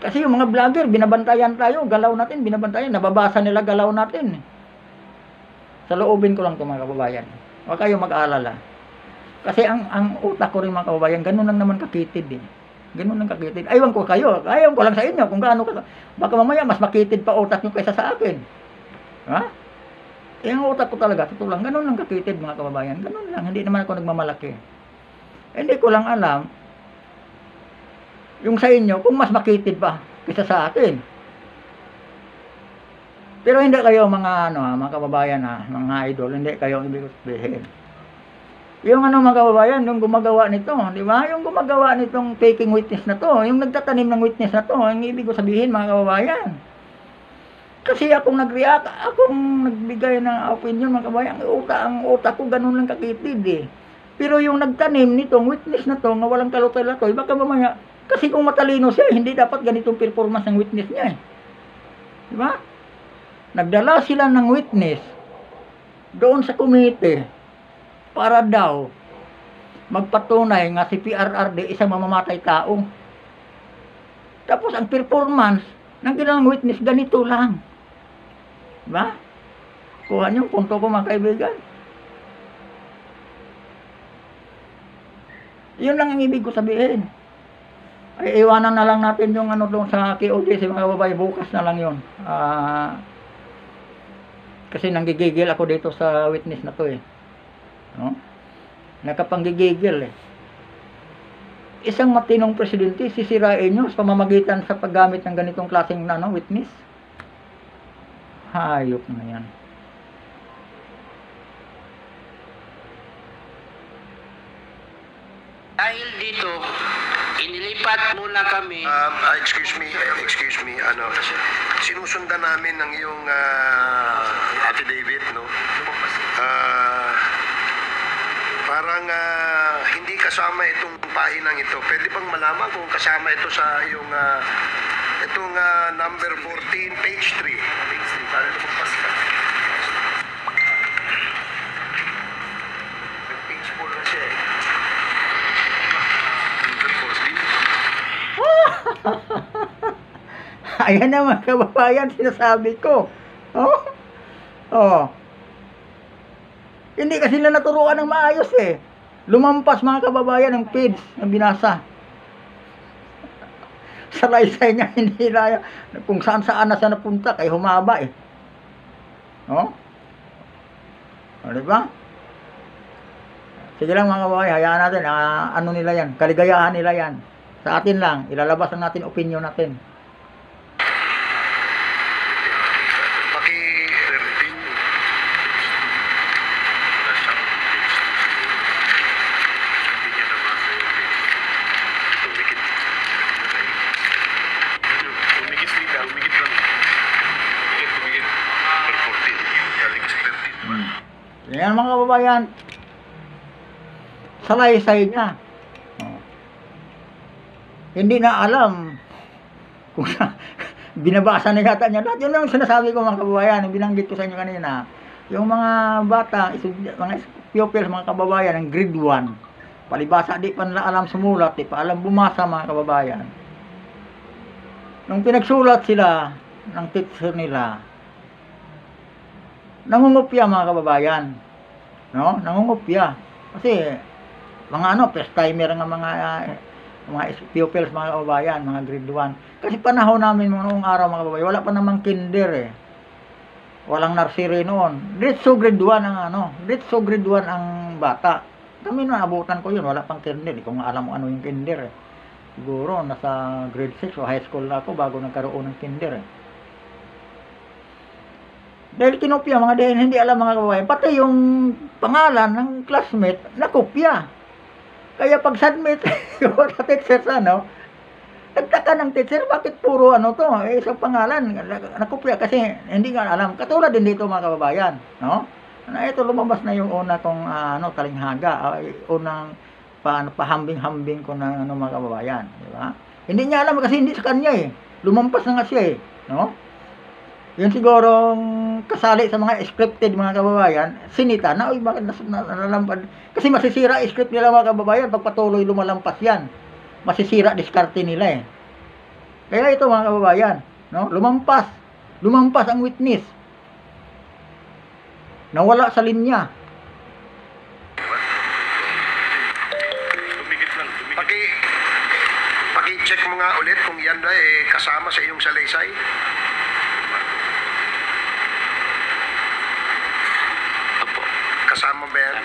A: Kasi yung mga vlogger, binabantayan tayo, galaw natin, binabantayan, nababasa nila galaw natin. Sa loobin ko lang ito mga kababayan. Huwag kayo mag-alala. Kasi ang utak ko rin mga kababayan, ganun lang naman kakitid eh. Ganun lang kakitid. Aywan ko kayo, ayaw ko lang sa inyo kung gaano baka mamaya mas makitid pa utak nyo kaysa sa akin. Ang utak ko talaga, totoo lang, ganun lang kakitid mga kababayan. Ganun lang, hindi naman ako nagmamalaki. Hindi ko lang alam yung sa inyo kung mas makitid pa kaysa sa akin. Pero hindi kayo mga mga kababayan mga idol, hindi kayo ibig sabihin. Yung mga kababayan, yung gumagawa nito, di ba? Yung gumagawa nitong taking witness na to, yung nagtatanim ng witness na to, ang ibig ko sabihin mga kababayan. Kasi akong nag-react, akong nagbigay ng opinion mga kababayan, ang utak ko ganun lang kakitid eh. Pero yung nagtanim nitong witness na to, nga walang kalutay-latoy, baka mamaya, kasi kung matalino siya, hindi dapat ganitong performance ng witness niya eh. Di ba? Nagdala sila ng witness doon sa committee para daw magpatunay nga si PRRD isang mamamatay tao. Tapos ang performance ng ginawang witness ganito lang. Diba? Kuha niyo yung punto ko mga kaibigan. Yun lang ang ibig ko sabihin. Ay iwanan na lang natin yung doon sa KOJ mga babae, bukas na lang yun. Kasi nanggigigil ako dito sa witness na to eh. Nakapanggigigil eh. Isang matinong presidente, sisirain nyo sa pamamagitan sa paggamit ng ganitong klaseng witness. Hayop na yan.
B: Dahil dito, inilipat muna kami.
C: Excuse me, sinusundan namin ng iyong affidavit, no? Parang hindi kasama itong pahinang ito. Pwede bang malaman kung kasama ito sa iyong itong number 14, page 3. Page 3, para lumagpas ka. Page 4 na siya eh.
A: Ayan naman kababayan, sinasabi ko. Hindi kasi nila naturuan ng maayos eh. Lumampas mga kababayan ng PIDS na binasa. Salaysay niya, hindi na, kung saan na siya napunta, kay humaba eh. No? O, diba? Sige lang mga kababayan, hayaan natin, ano nila yan, kaligayahan nila yan. Sa atin lang, ilalabas na natin opinion natin. Yan mga kababayan, salaysay niya. Hindi na alam kung binabasa na yata niya. Yun ang sinasabi ko mga kababayan, yung binanggit ko sa inyo kanina. Yung mga bata, mga pupils, mga kababayan ng grade 1, palibasa di pa nila alam sumulat, di pa alam bumasa mga kababayan. Nung pinagsulat sila ng teacher nila, nangungupya mga kababayan. No? Nangungupya. Kasi mga first timer nga mga pupils mga kababayan, mga grade 1. Kasi panahon namin noong araw mga kababayan, wala pa namang kinder eh. Walang nursery noon. Diretso grade 1 ang diretso grade 1 ang bata. Kami naabutan ko yun, wala pang kinder. Hindi ko nga alam ano yung kinder eh. Siguro nasa grade 6 o high school na ako bago nagkaroon ng kinder eh. Dahil kinopya mga dahil hindi alam mga kababayan, pati yung pangalan ng classmate nakopya. Kaya pag submit sa teacher nagtaka ng teacher bakit puro to, isang pangalan nakopya kasi hindi nga alam. Katulad din dito mga kababayan, no? Ito lumabas na yung una kong talinghaga, unang pahambing-hambing ko ng mga kababayan, di ba? Hindi niya alam kasi hindi sa kanya eh. Lumampas na nga siya eh, no? Yun sigurong kasali sa mga scripted mga kababayan, sinita na, uy, bakit nalalampad? Kasi masisira script nila mga kababayan pag patuloy lumalampas yan. Masisira diskarte nila eh. Kaya ito mga kababayan, no? Lumampas ang witness. Nawala sa linya.
C: Paki-check mo nga ulit kung yan na kasama sa iyong salaysay. Kasama ba yan?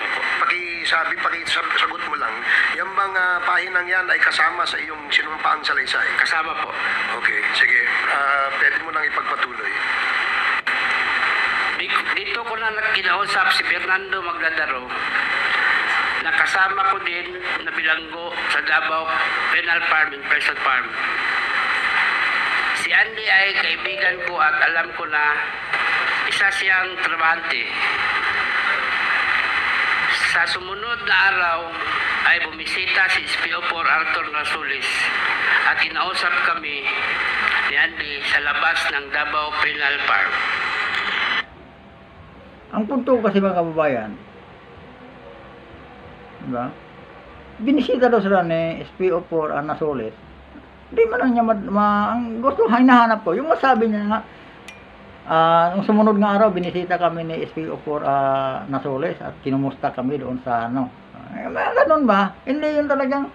C: Pakisagot mo lang. Yung mga pahinang yan ay kasama sa iyong sinumpaang salaysay?
B: Kasama po.
C: Okay, sige. Pwede mo nang ipagpatuloy.
B: Dito ko na kinausap si Fernando Magladaro. Nakasama ko din na bilanggo sa Davao Penal Farm in Person Farm. Si Andy ay kaibigan ko at alam ko na isa siyang trabahante. Sa sumunod na araw ay bumisita si SPO4 Arthur Rasulis at kinausap kami ni Andy sa labas ng Davao Penal Farm.
A: Ang punto kasi mga kababayan, diba? Binisita daw sila ni SPO4 Rasulis. Hindi man lang niya ang gusto hinahanap ko. Yung masabi niya nga, nung sumunod nga araw, binisita kami ni SPO4 Rasulis at kinumusta kami doon sa ganun ba? Hindi yun talagang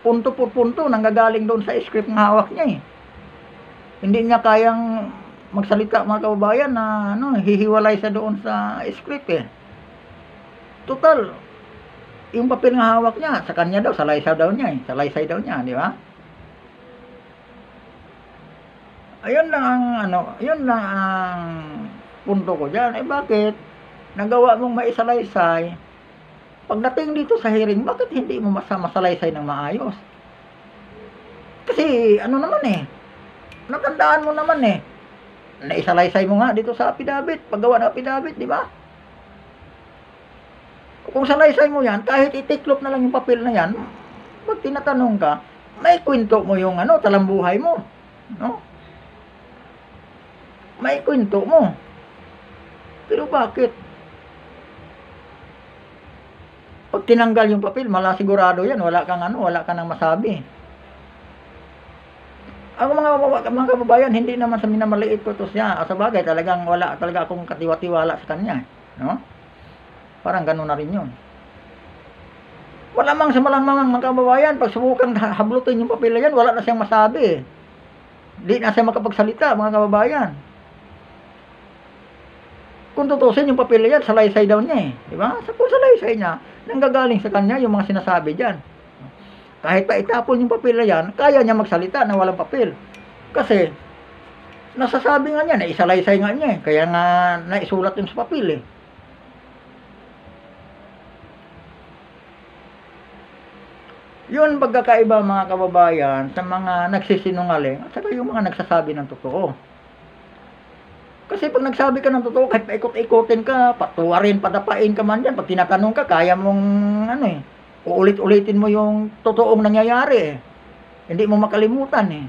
A: punto por punto, nanggagaling doon sa script ng hawak niya eh. Hindi niya kayang magsalita mga kababayan na hihiwalay siya doon sa script eh. Total, yung papel ng hawak niya, sa kanya daw, salaysay daw niya, di ba? Ayun lang ang punto ko diyan. Bakit nagawa mong maisalaysay? Pagdating dito sa hearing, bakit hindi mo masalaysay ng maayos? Kasi natandaan mo naman naisalaysay mo nga dito sa affidavit, paggawa ng affidavit, di ba? Kung salaysay mo yan, kahit itiklop na lang yung papel na yan, pag tinatanong ka, may kwento mo yung talambuhay mo, no? May kwento mo. Pero bakit? Pag tinanggal yung papel, sigurado yan, wala ka nang masabi. Ako mga kababayan, hindi naman sa minamaliit ko to siya. Sa bagay, wala talaga akong katiwa-tiwala sa kanya, no? Parang gano'n na rin yun. Wala mang sa malamang mga kababayan, pag subukang hablutin yung papel na yan, wala na siyang masabi. Di na siya makapagsalita, mga kababayan. Kung tutusin yung papel na yan, salaysay daw niya eh. Di ba? Kung salaysay niya, nanggagaling sa kanya yung mga sinasabi dyan. Kahit pa itapon yung papel na yan, kaya niya magsalita na walang papel. Kasi, nasasabi nga niya, na isalaysay nga niya eh. Kaya nga naisulat yung sa papel eh. Yun pagkakaiba mga kababayan sa mga nagsisinungaling at saka yung mga nagsasabi ng totoo. Kasi pag nagsabi ka ng totoo, kahit paikot-ikotin ka, patuwarin, padapain ka man dyan, pag tinatanong ka, kaya mong uulit-ulitin mo yung totoong nangyayari eh. Hindi mo makalimutan eh.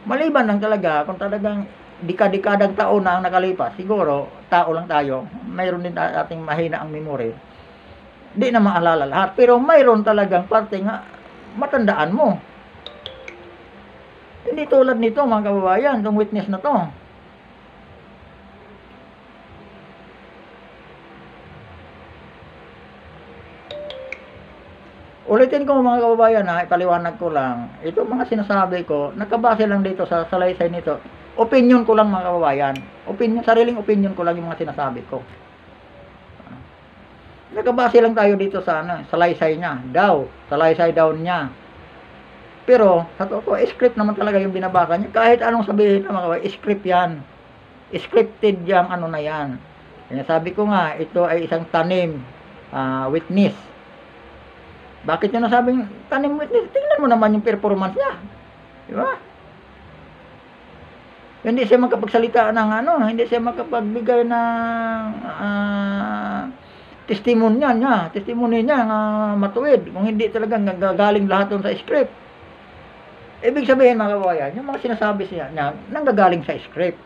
A: Maliban lang talaga kung talagang dekadang taon na ang nakalipas, siguro, tao lang tayo, mayroon din ating mahina ang memory. Di na maalala lahat. Pero mayroon talagang parte nga matandaan mo. Hindi tulad nito mga kababayan, itong witness na to. Ulitin ko mga kababayan ha, ipaliwanag ko lang. Ito mga sinasabi ko, nakabase lang dito sa salaysay nito. Opinion ko lang mga kababayan. Sariling opinion ko lang yung mga sinasabi ko. Nakabase lang tayo dito sa salaysay niya. Salaysay daw niya. Pero, sa totoo, script naman talaga yung binabasa niya. Kahit anong sabihin na mga script yan. Scripted yung ano na yan. Kaya sabi ko nga, ito ay isang tanim witness. Bakit niya nasabing tanim witness? Tingnan mo naman yung performance niya. Di ba? Hindi siya makapagsalita ng hindi siya makapagbigay ng testimonya niya matuwid kung hindi talagang gagaling lahat doon sa script. Ibig sabihin mga kababayan, yung mga sinasabi siya niya nanggagaling sa script.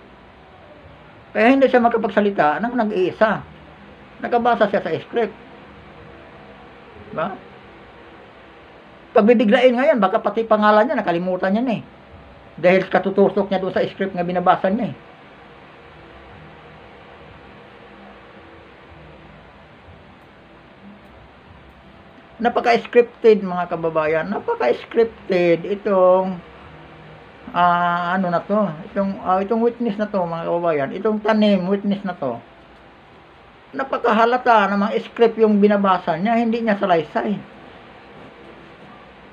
A: Kaya hindi siya makapagsalita ng nag-iisa. Nakabasa siya sa script. Diba? Pagbibiglain ngayon, baka pati pangalan niya nakalimutan niya eh. Dahil katutusok niya doon sa script nga binabasa niya eh. Napaka-scripted mga kababayan, napaka-scripted itong itong witness na to mga kababayan, itong tanim witness na to. Napakahalata na mga script yung binabasa niya, hindi niya salaysay.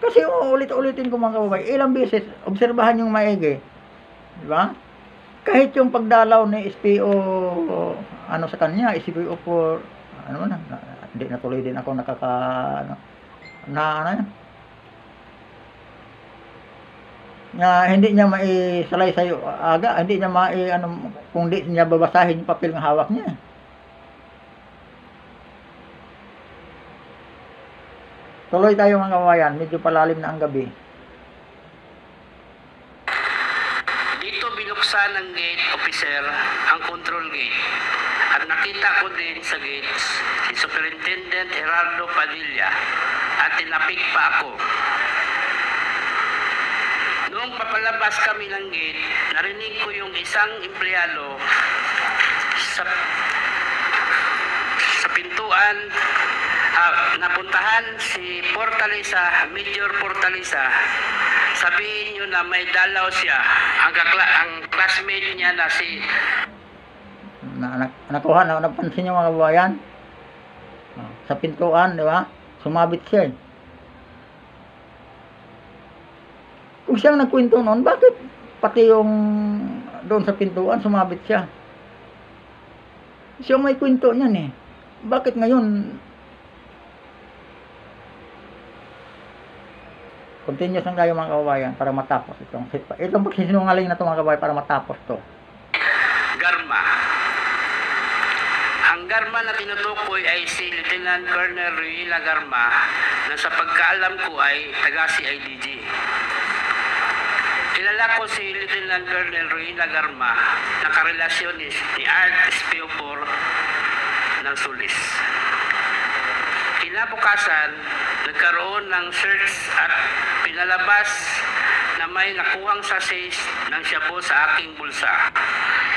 A: Kasi ulit-ulitin ko mga kababayan, ilang beses obserbahan yung maigi, di ba? Kahit yung pagdalaw ni SPO sa kanya, SPO for hindi natuloy din ako hindi niya maisalaysay aga, hindi niya kung di niya babasahin yung papel ng hawak niya. Tuloy tayo mga kababayan, medyo palalim na ang gabi.
B: Dito binuksan ng gate officer ang control gate. At nakita ko din sa gates si Superintendent Gerardo Padilla at tinapik pa ako. Noong papalabas kami ng gate, narinig ko yung isang empleyado sa pintuan napuntahan si Portalisa, Major Portalisa. Sabihin nyo na may dalaw siya. Ang classmate niya na si
A: nakuha na napansin niyo mga kababayan sa pintuan, di ba? Sumabit siya eh. Kung siyang nagkwento noon, bakit pati yung doon sa pintuan sumabit siya? Siya may kwento niyan eh. Bakit ngayon continuous lang tayo mga kababayan para matapos itong pagsisinungaling na ito mga kababayan para matapos to.
B: Garma. Ang Garma na tinutukoy ay si Lieutenant Colonel Ruila Garma na sa pagkaalam ko ay taga CIDG. Kilala ko si Lieutenant Colonel Ruila Garma na karelasyon ni Art SPO4 ng Sulis. Kinabukasan, nagkaroon ng search at pinalabas na may nakuhang sachets ng shabu sa aking bulsa.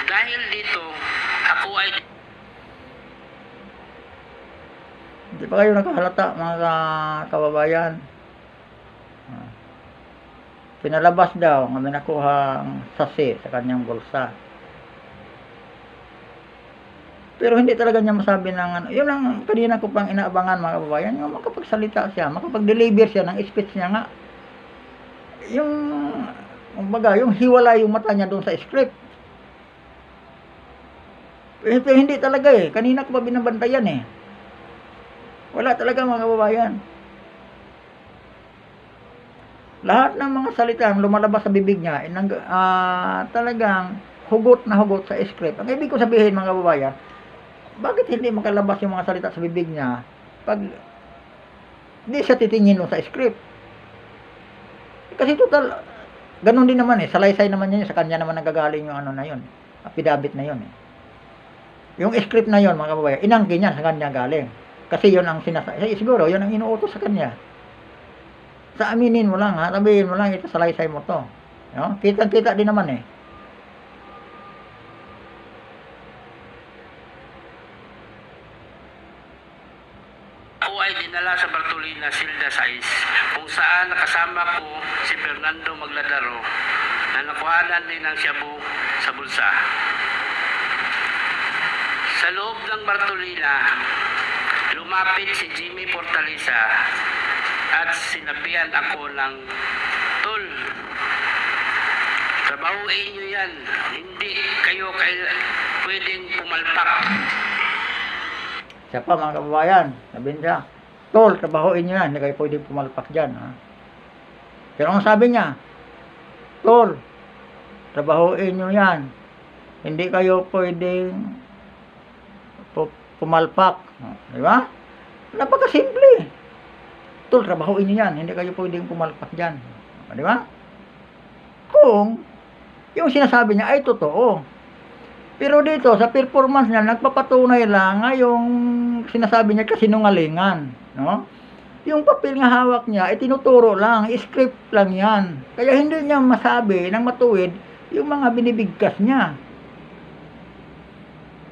B: Dahil dito, ako ay
A: pa kayo nakahalata mga kababayan. Pinalabas daw nga may nakuhang sasi sa kanyang bulsa. Pero hindi talaga niya masabi ng ano. Yun ang kanina ko pang inaabangan mga kababayan. Yung makapagsalita siya, makapag-deliver siya ng speech niya nga. Yung, kumbaga, yung hiwala yung mata niya doon sa script. Pero hindi talaga eh. Kanina ko pa binabantayan eh. Wala talaga mga kababayan. Lahat ng mga salitang lumalabas sa bibig niya, talagang hugot na hugot sa script. Ang ibig ko sabihin mga kababayan, bakit hindi makalabas yung mga salita sa bibig niya pag hindi siya titingin sa script? Kasi total, ganun din naman eh. Salaysay naman yun, sa kanya naman nagagaling yung ano na yun. Affidavit na yun eh. Yung script na yun mga kababayan, inangkin niya sa kanya galing. Kasi yun ang sinasabi. Siguro, yun ang inuutos sa kanya. Sa aminin mo lang ha, sabihin mo lang ito salaysay mo to. No? Kitang-kita din naman eh.
B: Ako ay dinala sa Bartolina, Silda 6, kung saan nakasama ko si Fernando Magladaro na nakuhanan din ng shabu sa bulsa. Sa loob ng Bartolina, lumapit si Jimmy Fortaleza at sinabihan ako ng, "Tol, trabahuin nyo yan. Hindi kayo pwedeng pumalpak."
A: Siya pa mga kababayan, sabihin niya, "Tol, trabahuin nyo yan, hindi kayo pwedeng pumalpak dyan." Ha? Pero ang sabi niya, "Tol, trabahuin nyo yan, hindi kayo pwedeng pumalpak." Di ba? Napakasimple. "Tol, trabahuin nyo yan, hindi kayo pwedeng pumalpak dyan." Di ba? Kung yung sinasabi niya ay totoo. Pero dito, sa performance niya, nagpapatunay lang nga yung sinasabi niya kasinungalingan. No? Yung papel nga hawak niya, ay tinuturo lang, script lang yan. Kaya hindi niya masabi ng matuwid yung mga binibigkas niya.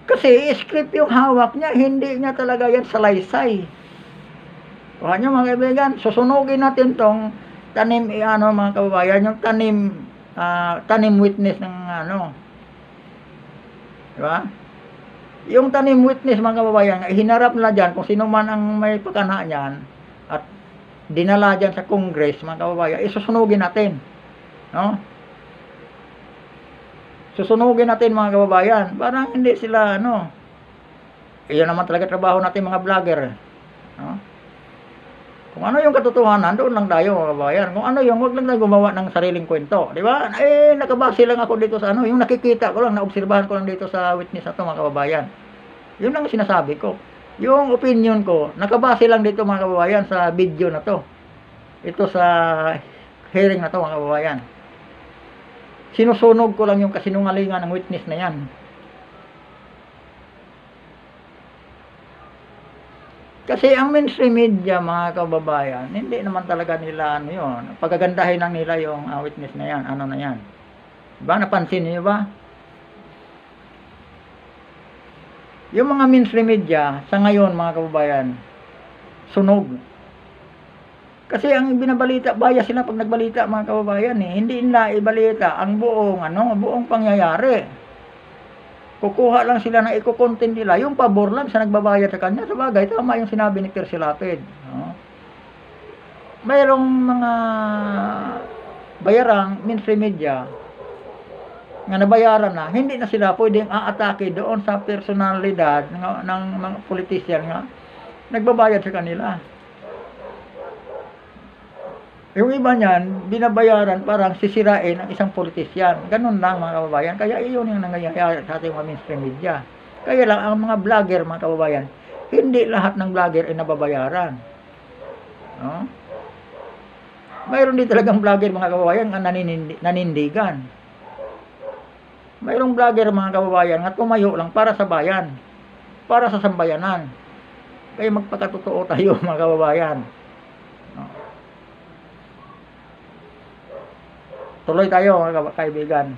A: Kasi script yung hawak niya, hindi niya talaga yan salaysay. Kuha niyo mga kaibigan, susunugin natin tong tanim, mga kababayan, yung tanim witness ng diba? Yung tanim witness mga kababayan, hinarap nila dyan kung sino man ang may pagkana niyan at dinala dyan sa Congress mga kababayan, isusunugin natin. No? Susunugin natin mga kababayan. Parang hindi sila, iyon naman talaga trabaho natin mga vlogger. No? Kung ano yung katotohanan, doon lang tayo mga kababayan. Kung ano yung, wag lang tayo gumawa ng sariling kwento. Di ba? Nakabase lang ako dito sa yung nakikita ko lang, naobserbahan ko lang dito sa witness na to mga kababayan. Yun lang sinasabi ko. Yung opinion ko, nakabase lang dito mga kababayan sa video na to. Ito sa hearing na to mga kababayan. Sinusunog ko lang yung kasinungalingan ng witness na yan. Kasi ang mainstream media mga kababayan, hindi naman talaga nila yun. Pagagandahin lang nila yung witness na yan, na yan. Diba? Napansin niyo ba? Yung mga mainstream media, sa ngayon mga kababayan, sunog. Kasi ang binabalita, bias sila pag nagbalita mga kababayan eh. Hindi nila ibalita ang buong pangyayari. Kukuha lang sila ng iko-content nila, yung pabor lang sa nagbabayad sa kanya. Sa bagay, tama yung sinabi ni Percy Lapid. No? Mayroong mga bayarang mainstream media nga nabayaran na, hindi na sila pwedeng aatake doon sa personalidad ng mga politician nga nagbabayad sa kanila. Yung iba niyan, binabayaran parang sisirain ang isang politisyan. Ganun lang mga kababayan. Kaya iyon yung nangyayari sa ating mga mainstream media. Kaya lang ang mga vlogger mga kababayan, hindi lahat ng vlogger ay nababayaran. No? Mayroon din talagang vlogger mga kababayan na nanindigan. Mayroong vlogger mga kababayan na tumayo lang para sa bayan. Para sa sambayanan. Kaya magpakatotoo tayo mga kababayan. No? Tuloy tayo mga kaibigan.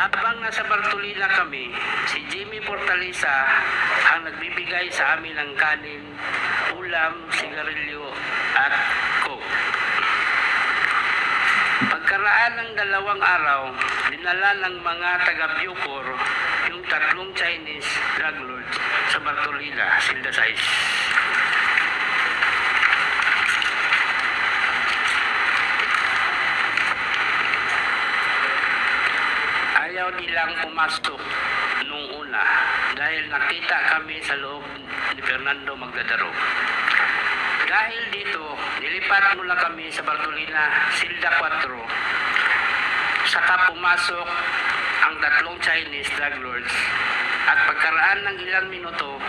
B: Habang nasa Bartolina kami, si Jimmy Fortaleza ang nagbibigay sa amin ng kanin, ulam, sigarilyo at coke. Pagkaraan ng 2 araw, dinala ng mga taga-Bucor yung 3 Chinese drug lords sa Bartolina, Silda 6. Ayaw nilang pumasok nung una dahil nakita kami sa loob ni Fernando Magdadaro. Dahil dito, nilipat mula kami sa Bartolina, Silda 4. Saka pumasok ang 3 Chinese drug lords at pagkaraan ng ilang minuto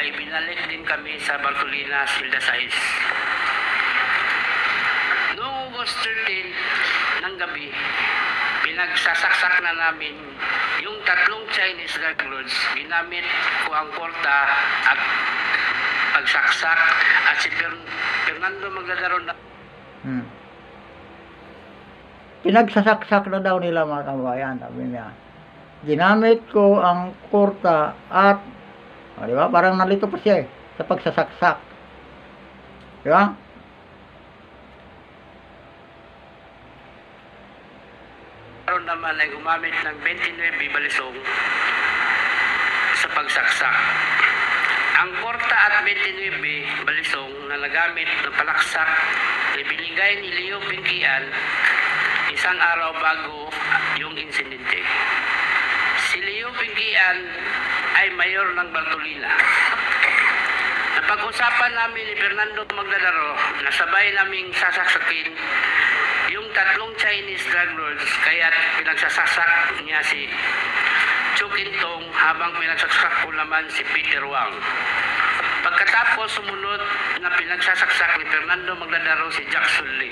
B: ay binalik din kami sa Bartolina, Silda 6. Noong August 13 ng gabi, pinagsasaksak na namin yung 3 Chinese drug lords. Ginamit ko ang porta at pagsaksak at si Fernando Magdadaro na
A: Pinagsasaksak na daw nila mga kababayan, sabi niya. Ginamit ko ang kurta at, di ba? Parang nalito pa siya sa pagsasaksak. Di ba?
B: naman ay gumamit ng 29 balisong sa pagsaksak. Ang porta at 29 balisong na nagamit ng palaksak ay binigay ni Leo Pinkian isang araw bago yung insidente. Si Leo Pinkian ay mayor ng Bartolina. Napag-usapan namin ni Fernando Magdadaro na sabay naming sasaksakin yung 3 Chinese drug lords, kaya pinagsasasak niya si Chu Kintong habang pinagsasak ko naman si Peter Wang. Pagkatapos sumunod na pinagsasaksak ni Fernando Magdadaro si Jackson Lee.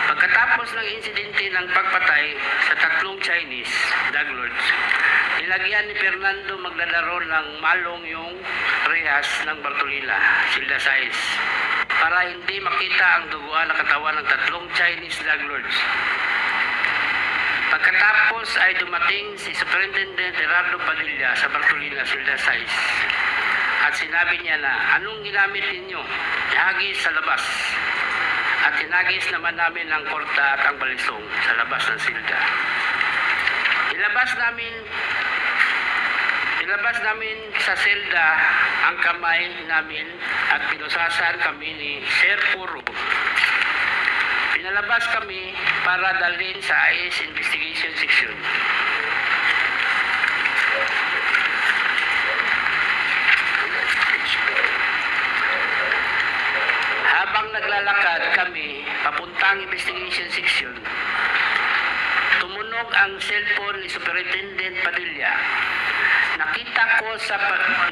B: Pagkatapos ng insidente ng pagpatay sa 3 Chinese drug lords, nilagyan ni Fernando Magdadaro ng malong yung rehas ng Bartolina, Silda 6, para hindi makita ang duguan na katawan ng 3 Chinese drug lords. Pagkatapos ay dumating si Superintendent Gerardo Padilla sa Bartolina, Silda 6, at sinabi niya na, anong ginamit ninyo? Ihagis sa labas. At hinagis naman namin ang korta at ang balisong sa labas ng silda. Ilabas namin sa silda ang kamay namin at pinusasan kami ni Sir Puro. Pinalabas kami para dalhin sa IS Investigation Section. Habang naglalakad kami papuntang investigation section, tumunog ang cellphone ni Superintendent Padilla. Nakita ko sa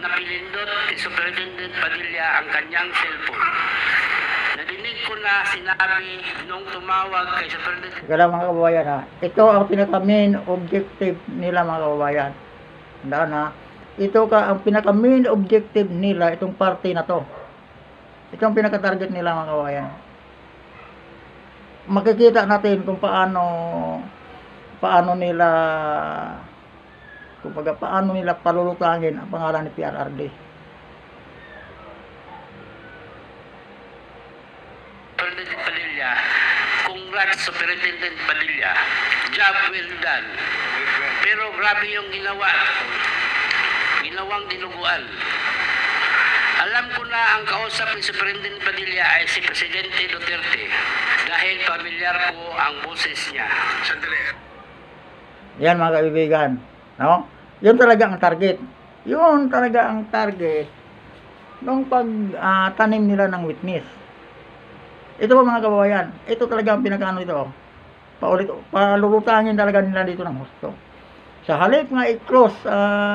B: napilindot ni Superintendent Padilla ang kanyang cellphone. Nadinig ko na sinabi nung tumawag kay Superintendent.
A: Kaya mga kababayan ha, ito ang pinaka-main objective nila mga kababayan. Tandaan ha, ito ang pinaka-main objective nila, itong party na to. Ito ang pinaka-target nila mga kababayan. Makikita natin kung paano nila palulutangin ang pangalan ni PRRD.
B: Superintendent Padilla, congrats Superintendent Padilla, job well done. Pero grabe yung ginawang dinuguan. Alam ko na ang kausap ni Superintendent Padilla ay si Presidente Duterte dahil pamilyar ko ang boses niya.
C: Sandali.
A: Yan mga kaibigan, no? Yun talaga ang target. Yun talaga ang target nung pag-tanim nila ng witness. Ito po mga kababayan, ito talaga ang pinakaano ito. Palulutangin talaga nila dito ng husto. Sa halip nga i-close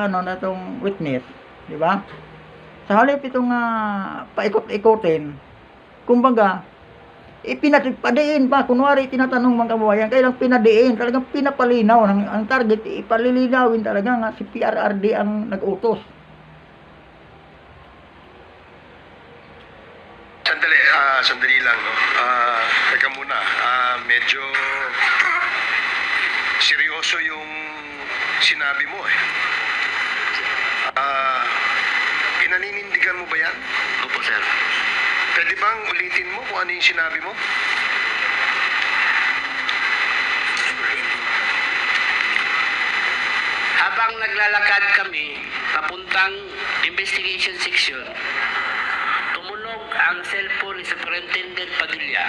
A: na itong witness, di ba? Sa halip itong paikot-ikotin, kumbaga, ipinadiin pa, kunwari tinatanong mga kababayan, kailang pinadiin, talagang pinapalinaw, ang target, ipalilinawin talaga nga si PRRD ang nag-utos.
C: Sandali lang, no? Teka muna, medyo seryoso yung sinabi mo eh. Pinaninindigan mo ba yan?
B: Opo, sir.
C: Pwede bang ulitin mo kung ano yung sinabi mo?
B: Habang naglalakad kami papuntang investigation section, tumunog ang cellphone ni Superintendent Padilla.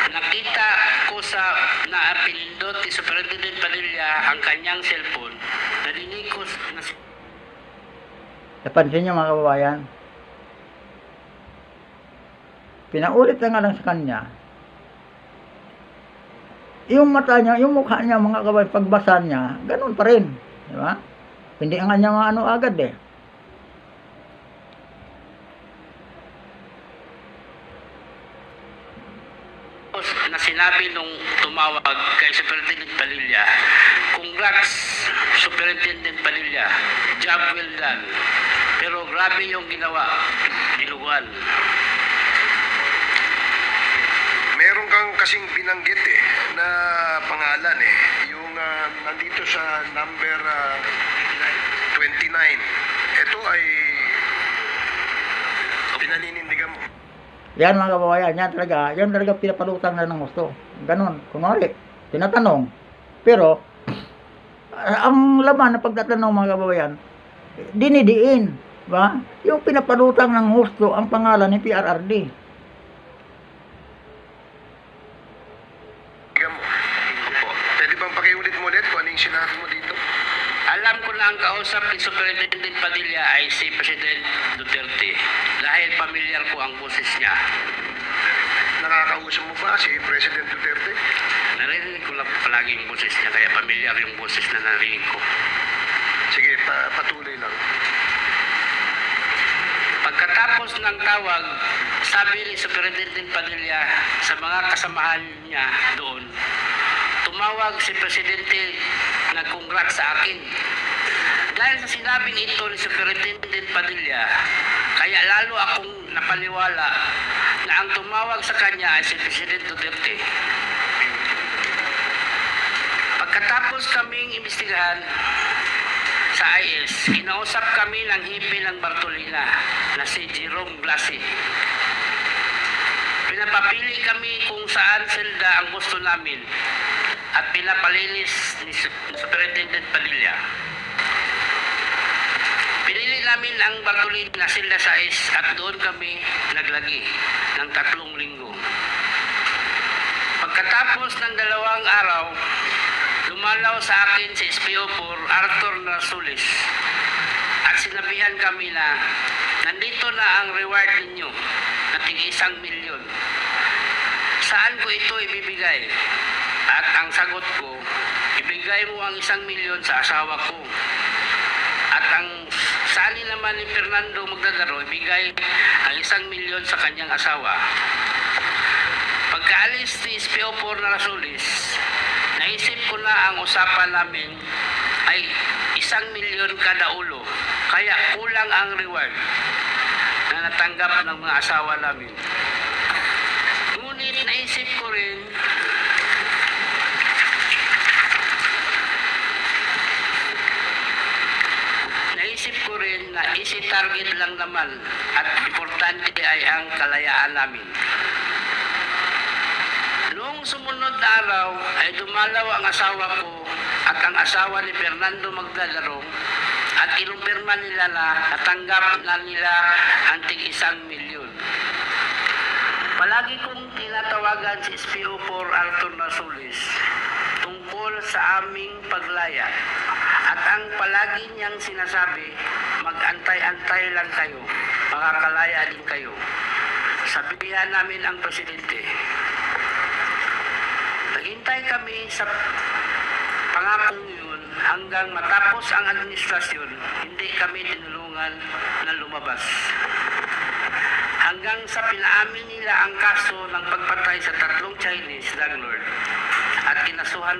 B: Nakita ko na pinindot ni Superintendent Padilla ang kanyang cellphone. Narinig ko na
A: Napansin niyo mga kababayan? Pinaulit na nga lang sa kanya. Yung mata niya, yung mukha niya mga kababayan, pagbasa niya, ganun pa rin. Di ba? Hindi nga niya ano agad eh.
B: na sinabi nung tumawag kay Superintendent Padilla, "Congrats, Superintendent Padilla, job well done. Pero grabe yung ginawa, diluguan."
C: Meron kang kasing binanggit eh, na pangalan eh. Yung nandito sa number 29. Ito ay pinaninindigan mo.
A: Yan mga kababayan, yan talaga pinapalutang na ng gusto. Ganon, kunwari, tinatanong. Pero, ang laman ng pagtatanong mga kababayan, dinidiin. Ba? Yung pinapalutang ng gusto ang pangalan ni PRRD.
C: Opo. Pwede bang pakiulit mo ulit kung ano yung sinabi mo dito?
B: Alam ko na ang kausap ni Superintendent Padilla ay si President Duterte dahil pamilyar ko ang boses niya.
C: Nakakausap mo ba si President Duterte?
B: Narinig ko lang palagi yung boses niya, kaya pamilyar yung boses na narinig ko.
C: Sige, patuloy lang.
B: Pagkatapos ng tawag, sabi ni Superintendent Padilla sa mga kasamahan niya doon, tumawag si Presidente na congrats sa akin. Dahil sa sinabing ito ni Superintendent Padilla, kaya lalo akong napaniwala na ang tumawag sa kanya ay si President Duterte. Pagkatapos kaming imbestigahan sa IS, kinausap kami ng hipi ng Bartolina na si Jerome Blasi. Pinapapili kami kung saan selda ang gusto namin at pinapalinis ni Superintendent Padilla. Pinili namin ang Bartolina selda 6 at doon kami naglagi ng 3 linggo. Pagkatapos ng 2 araw, lumalaw sa akin si SPO4 Arthur Narsulis at sinabihan kami na nandito na ang reward ninyo na tig-1 milyon. Saan ko ito ibibigay? At ang sagot ko, ibigay mo ang 1 milyon sa asawa ko. At ang sani naman ni Fernando Magdadaro, ibigay ang 1 milyon sa kanyang asawa. Pagkaalis ni SPO4 Narsulis, naisip ko na ang usapan namin ay 1 milyon kada ulo. Kaya kulang ang reward na natanggap ng mga asawa namin. Ngunit naisip ko rin na easy target lang naman at importante ay ang kalayaan namin. Noong sumunod na araw ay dumalaw ang asawa ko at ang asawa ni Fernando Magdadaro at kinumpirma nila na natanggap na nila ang tig-1 milyon. Palagi kong tinatawagan si SPO4 Arthur Narsulis tungkol sa aming paglaya at ang palagi niyang sinasabi, mag-antay-antay lang kayo, makakalaya din kayo. Sabihan namin ang presidente. Naghintay kami sa pangakong yun hanggang matapos ang administrasyon, hindi kami tinulungan na lumabas. Hanggang sa pinaamin nila ang kaso ng pagpatay sa 3 Chinese landlord at kinasuhan